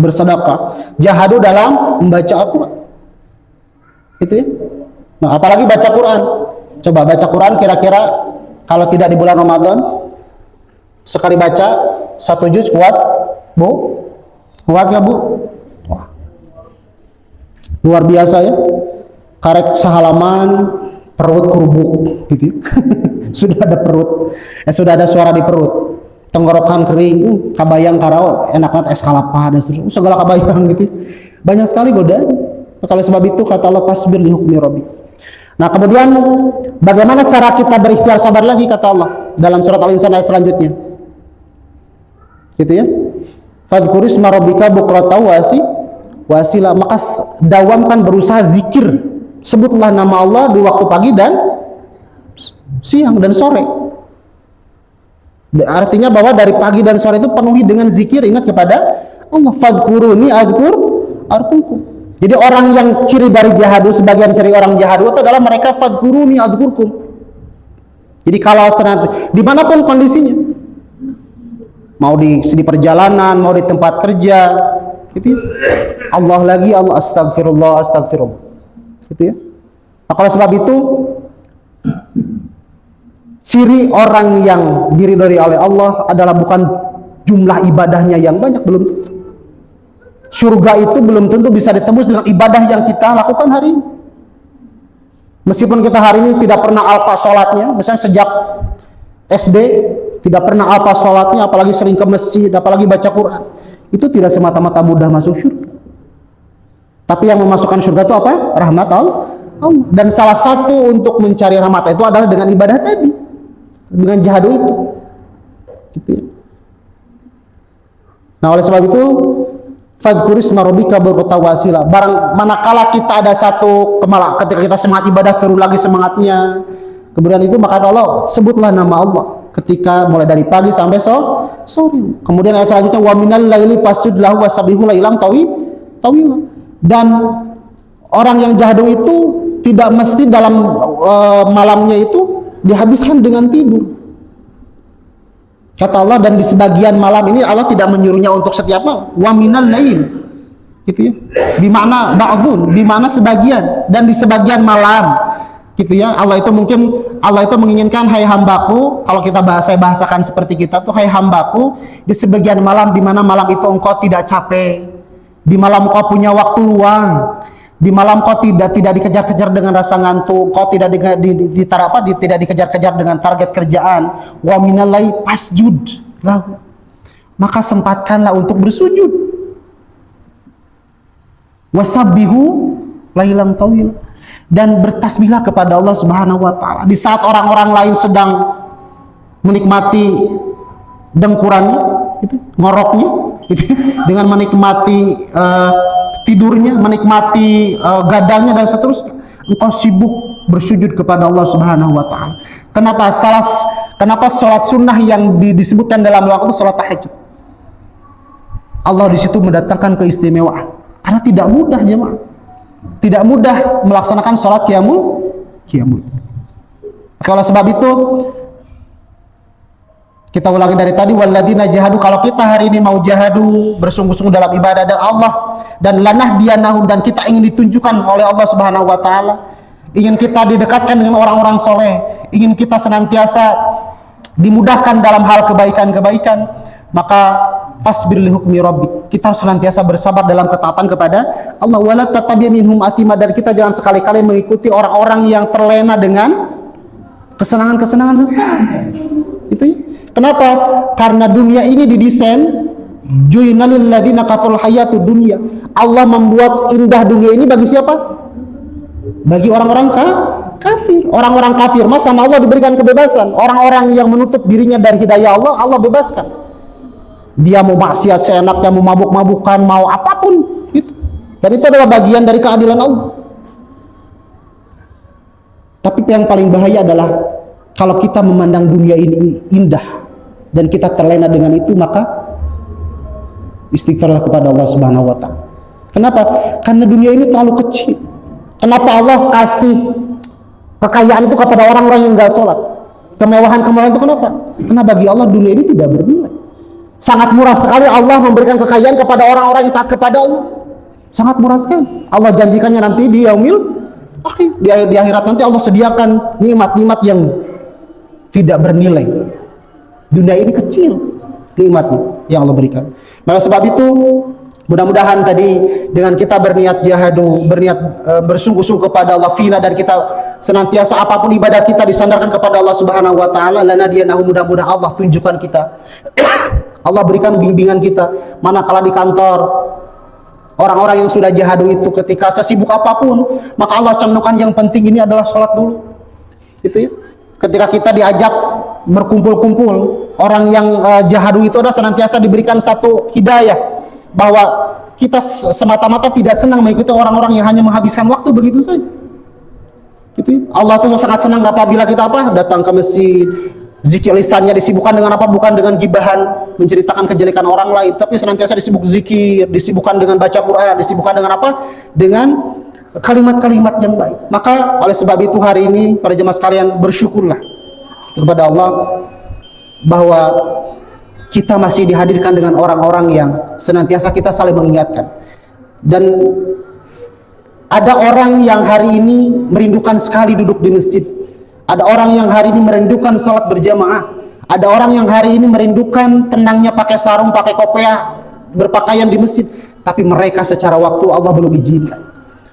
Speaker 2: bersedekah, jihadu dalam membaca Al-Quran. Gitu ya. Nah, apalagi baca Quran. Coba baca Quran kira-kira kalau tidak di bulan Ramadan, sekali baca 1 juz kuat, Bu? Kuat nggak, Bu? Wah. Luar biasa ya. Karek sehalaman, perut kerubuk gitu. Sudah ada perut. Sudah ada suara di perut. Tenggorokan kering, kabayang karao enak banget es kalapa dan seterusnya. Segala kabayang gitu. Banyak sekali godaan. Kalau sebab itu kata Allah, fasbir li hukmi rabbik. Nah, kemudian bagaimana cara kita berikhtiar sabar lagi kata Allah dalam surat Al-Insan ayat selanjutnya. Gitu ya. Fadhkur isma rabbika bukratan wasila, maka dawamkan berusaha zikir. Sebutlah nama Allah di waktu pagi dan siang dan sore. Artinya bahwa dari pagi dan sore itu penuhi dengan zikir, ingat kepada Allah. Fadhkuruni adkurkum. Jadi orang yang ciri dari jihadu, sebagian ciri orang jihadu itu adalah mereka fadhkuruni adkurkum. Jadi kalau dimanapun kondisinya, mau di perjalanan, mau di tempat kerja, gitu ya. Allah lagi, Allah astagfirullah, gitu ya. Nah, kalau sebab itu ciri orang yang diridhoi oleh Allah adalah bukan jumlah ibadahnya yang banyak, belum tentu. Surga itu belum tentu bisa ditembus dengan ibadah yang kita lakukan hari ini. Meskipun kita hari ini tidak pernah alpa sholatnya, misalnya sejak SD tidak pernah alpa sholatnya, apalagi sering ke masjid, apalagi baca Quran, itu tidak semata-mata mudah masuk surga. Tapi yang memasukkan surga itu apa? Rahmat Allah. Dan salah satu untuk mencari rahmat itu adalah dengan ibadah tadi, dengan jihadu itu. Gitu ya. Nah, oleh sebab itu fadhkur isma rabbika bukratan wasila. Barang manakala kita ada satu ketika kita semangat ibadah turun lagi semangatnya. Kemudian itu maka Allah sebutlah nama Allah ketika mulai dari pagi sampai sore. Kemudian ayat selanjutnya wa minal laili fasjud lahu wasabbihu lailan tawila. Dan orang yang jahadu itu tidak mesti dalam malamnya itu dihabiskan dengan tidur. Kata Allah, dan di sebagian malam ini Allah tidak menyuruhnya untuk setiap malam. Wa minal lail. gitu ya. Di mana ba'dun, di mana sebagian, dan di sebagian malam, gitu ya. Allah itu menginginkan, hai hambaku, kalau kita bahasakan seperti kita tuh, hai hambaku, di sebagian malam, di mana malam itu engkau tidak capek, di malam kau punya waktu luang, di malam kau tidak dikejar-kejar dengan rasa ngantuk, kau tidak tidak dikejar-kejar dengan target kerjaan. Wa minal laili fasjud lahu, maka sempatkanlah untuk bersujud. Wasabbihu lailan tawila, dan bertasbihlah kepada Allah Subhanahu wa taala di saat orang-orang lain sedang menikmati dengkurannya, itu ngoroknya, gitu, dengan menikmati tidurnya, menikmati gadangnya dan seterusnya. Engkau sibuk bersujud kepada Allah Subhanahu wa taala. Kenapa sholat sunnah yang disebutkan dalam waktu sholat tahajud? Allah di situ mendatangkan keistimewaan karena tidak mudah jemaah. Tidak mudah melaksanakan sholat qiyamul. Kalau sebab itu kita ulangi dari tadi, walladzina jahadu, kalau kita hari ini mau jahadu, bersungguh-sungguh dalam ibadah dan Allah, dan lanah dianahum, dan kita ingin ditunjukkan oleh Allah Subhanahu wa taala, ingin kita didekatkan dengan orang-orang soleh, ingin kita senantiasa dimudahkan dalam hal kebaikan-kebaikan, maka fasbir li hukmi rabbik, kita harus senantiasa bersabar dalam ketaatan kepada Allah. Wala tattabi' minhum athima, dan kita jangan sekali-kali mengikuti orang-orang yang terlena dengan kesenangan-kesenangan sesaat. Itu ya. Kenapa? Karena dunia ini didesain ju'inalil ladzina kafarul hayatud dunya. Allah membuat indah dunia ini bagi siapa? Bagi orang-orang kafir. Orang-orang kafir mah sama Allah diberikan kebebasan. Orang-orang yang menutup dirinya dari hidayah Allah, Allah bebaskan. Dia mau maksiat seenaknya, mau mabuk-mabukan, mau apapun gitu. Dan itu adalah bagian dari keadilan Allah. Tapi yang paling bahaya adalah kalau kita memandang dunia ini indah dan kita terlena dengan itu, maka istighfarlah kepada Allah Subhanahu wa taala. Kenapa? Karena dunia ini terlalu kecil. Kenapa Allah kasih kekayaan itu kepada orang-orang yang enggak sholat? Kemewahan-kemewahan itu kenapa? Karena bagi Allah dunia ini tidak bernilai. Sangat murah sekali Allah memberikan kekayaan kepada orang-orang yang taat kepada Allah. Sangat murah sekali. Allah janjikannya nanti di yaumil akhir, di akhirat nanti Allah sediakan nikmat-nikmat yang tidak bernilai. Dunia ini kecil nikmatnya yang Allah berikan. Maka sebab itu mudah-mudahan tadi dengan kita berniat jahadu, berniat bersungguh-sungguh kepada Allah fina, dan kita senantiasa apapun ibadah kita disandarkan kepada Allah Subhanahu wa taala, lana dianahu, mudah-mudahan Allah tunjukkan kita. Allah berikan bimbingan kita. Manakala di kantor, orang-orang yang sudah jahadu itu ketika sesibuk apapun, maka Allah cantumkan yang penting ini adalah sholat dulu. Itu ya. Ketika kita diajak berkumpul-kumpul, orang yang jahadu itu adalah senantiasa diberikan satu hidayah, bahwa kita semata-mata tidak senang mengikuti orang-orang yang hanya menghabiskan waktu begitu saja. Gitu ya. Allah tuh sangat senang apabila kita datang ke masjid, zikir lisannya disibukkan dengan apa? Bukan dengan gibahan, menceritakan kejelekan orang lain, tapi senantiasa disibuk zikir, disibukkan dengan baca Quran, disibukkan dengan apa? Dengan kalimat-kalimat yang baik. Maka oleh sebab itu hari ini para jemaah sekalian, bersyukurlah kepada Allah bahwa kita masih dihadirkan dengan orang-orang yang senantiasa kita saling mengingatkan. Dan ada orang yang hari ini merindukan sekali duduk di masjid. Ada orang yang hari ini merindukan sholat berjamaah. Ada orang yang hari ini merindukan tenangnya pakai sarung, pakai kopiah, berpakaian di masjid. Tapi mereka secara waktu Allah belum izinkan.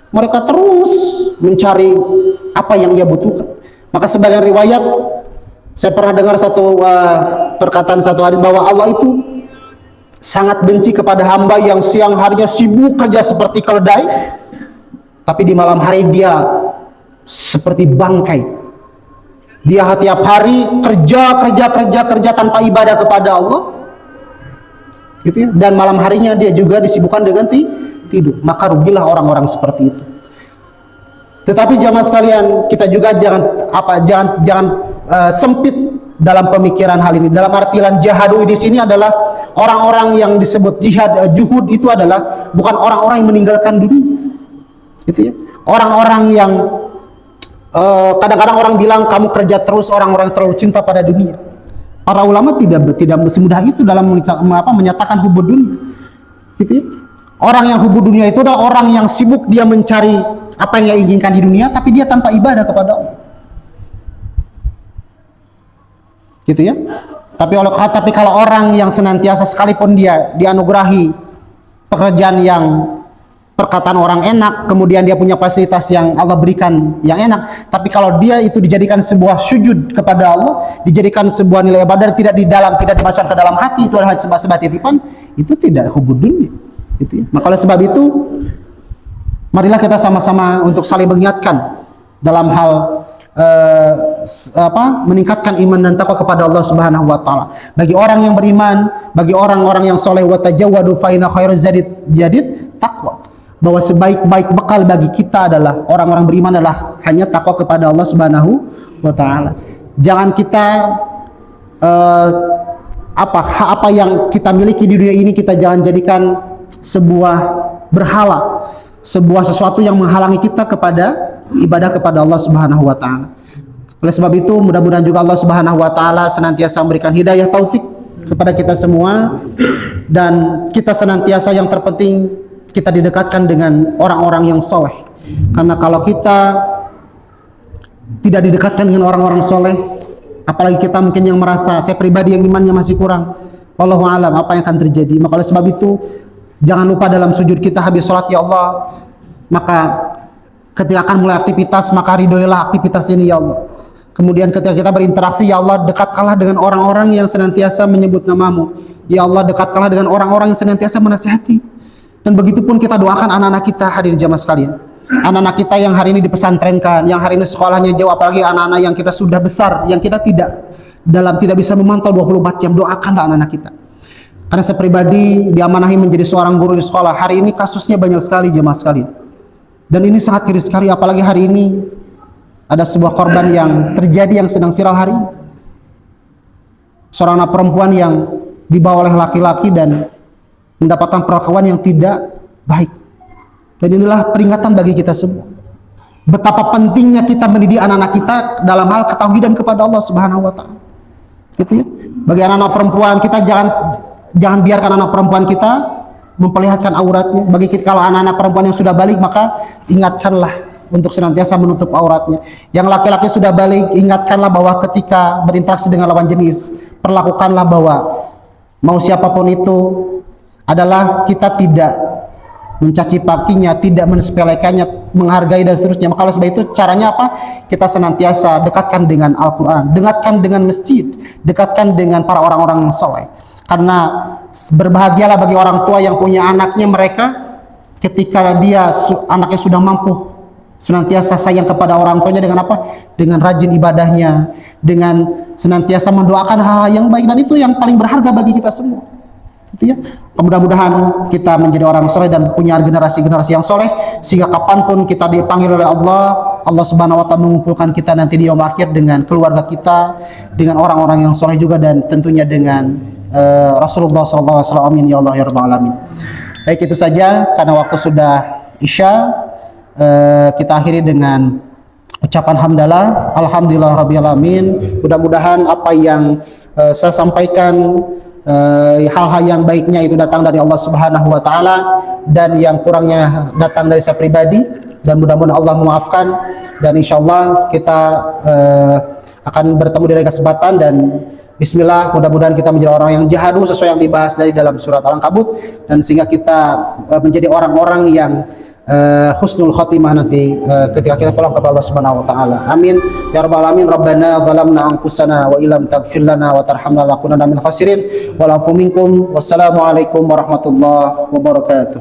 Speaker 2: Mereka terus mencari apa yang ia butuhkan. Maka sebagian riwayat, saya pernah dengar satu perkataan satu hadis bahwa Allah itu sangat benci kepada hamba yang siang harinya sibuk kerja seperti keledai, tapi di malam hari dia seperti bangkai. Dia tiap hari kerja tanpa ibadah kepada Allah, gitu ya. Dan malam harinya dia juga disibukkan dengan tidur. Maka rugilah orang-orang seperti itu. Tetapi jamaah sekalian, kita juga jangan sempit dalam pemikiran hal ini. Dalam artian jahadu di sini adalah orang-orang yang disebut juhud itu adalah bukan orang-orang yang meninggalkan dunia. Gitu ya. Orang-orang yang kadang-kadang orang bilang kamu kerja terus, orang-orang terlalu cinta pada dunia. Para ulama tidak semudah itu dalam menyatakan hubud dunia. Gitu ya. Orang yang hubbu dunia itu adalah orang yang sibuk dia mencari apa yang ia inginkan di dunia, tapi dia tanpa ibadah kepada Allah. Gitu ya. Tapi kalau orang yang senantiasa sekalipun dia dianugerahi pekerjaan yang perkataan orang enak, kemudian dia punya fasilitas yang Allah berikan yang enak, tapi kalau dia itu dijadikan sebuah sujud kepada Allah, dijadikan sebuah nilai ibadah tidak dimasukkan ke dalam hati, itu adalah sebuah titipan, itu tidak hubud dunia. Gitu ya. Maka oleh sebab itu, marilah kita sama-sama untuk saling mengingatkan dalam hal meningkatkan iman dan takwa kepada Allah Subhanahu wa taala. Bagi orang yang beriman, bagi orang-orang yang soleh, wa tajawwadu fa inna khairaz zadid taqwa. Bahwa sebaik-baik bekal bagi kita adalah orang-orang beriman adalah hanya takwa kepada Allah Subhanahu wa taala. Jangan kita apa yang kita miliki di dunia ini kita jangan jadikan sebuah berhala, sebuah sesuatu yang menghalangi kita kepada ibadah kepada Allah Subhanahu wa taala. Oleh sebab itu, mudah-mudahan juga Allah Subhanahu wa taala senantiasa memberikan hidayah taufik kepada kita semua, dan kita senantiasa, yang terpenting kita didekatkan dengan orang-orang yang soleh. Karena kalau kita tidak didekatkan dengan orang-orang soleh, apalagi kita mungkin yang merasa saya pribadi yang imannya masih kurang, wallahu alam apa yang akan terjadi. Maka oleh sebab itu, jangan lupa dalam sujud kita habis sholat, ya Allah, maka ketika akan mulai aktivitas, maka ridhoilah aktivitas ini, ya Allah. Kemudian ketika kita berinteraksi, ya Allah, dekatkanlah dengan orang-orang yang senantiasa menyebut namamu. Ya Allah, dekatkanlah dengan orang-orang yang senantiasa menasihati. Dan begitu pun kita doakan anak-anak kita, hadirin jamaah sekalian. Anak-anak kita yang hari ini dipesantrenkan, yang hari ini sekolahnya jauh, apalagi anak-anak yang kita sudah besar, yang kita tidak bisa memantau 24 jam, doakanlah anak-anak kita. Karena saya pribadi diamanahi menjadi seorang guru di sekolah. Hari ini kasusnya banyak sekali, jemaah sekalian. Dan ini sangat kiri sekali, apalagi hari ini ada sebuah korban yang terjadi yang sedang viral hari ini. Seorang anak perempuan yang dibawa oleh laki-laki dan mendapatkan perlakuan yang tidak baik. Dan inilah peringatan bagi kita semua. Betapa pentingnya kita mendidik anak-anak kita dalam hal ketauhidan kepada Allah Subhanahu wa taala. Gitu ya. Bagi anak-anak perempuan, kita jangan biarkan anak perempuan kita memperlihatkan auratnya. Bagi kita, kalau anak-anak perempuan yang sudah balik, maka ingatkanlah untuk senantiasa menutup auratnya. Yang laki-laki sudah balik, ingatkanlah bahwa ketika berinteraksi dengan lawan jenis, perlakukanlah bahwa mau siapapun itu adalah kita tidak mencaci makinya, tidak mensepelekannya, menghargai dan seterusnya. Maka oleh sebab itu caranya apa? Kita senantiasa dekatkan dengan Al-Quran, dekatkan dengan masjid, dekatkan dengan para orang-orang yang soleh. Karena berbahagialah bagi orang tua yang punya anaknya, mereka ketika anaknya sudah mampu senantiasa sayang kepada orang tuanya dengan apa? Dengan rajin ibadahnya, dengan senantiasa mendoakan hal-hal yang baik, dan itu yang paling berharga bagi kita semua. Gitu ya. Mudah-mudahan kita menjadi orang soleh dan punya generasi-generasi yang soleh, sehingga kapanpun kita dipanggil oleh Allah Subhanahu wa taala mengumpulkan kita nanti di yaum akhir dengan keluarga kita, dengan orang-orang yang soleh juga, dan tentunya dengan Rasulullah SAW. Amin ya Allah ya rabbal alamin. Baik, itu saja karena waktu sudah isya. Kita akhiri dengan ucapan hamdalah, alhamdulillah rabbil alamin. Mudah-mudahan apa yang saya sampaikan, hal-hal yang baiknya itu datang dari Allah Subhanahu wa taala, dan yang kurangnya datang dari saya pribadi, dan mudah-mudahan Allah memaafkan. Dan insyaallah kita akan bertemu di lain kesempatan, dan bismillah, mudah-mudahan kita menjadi orang yang jahadu sesuai yang dibahas dari dalam surat Al-Ankabut, dan sehingga kita menjadi orang-orang yang husnul khotimah nanti ketika kita pulang kepada Allah Subhanahu wa taala. Amin ya rabbal alamin. Rabbana zalamna anfusana wa illam taghfir lana wa tarhamna lakunanna minal khasirin. Wa la minkum. Wassalamu alaikum warahmatullahi wabarakatuh.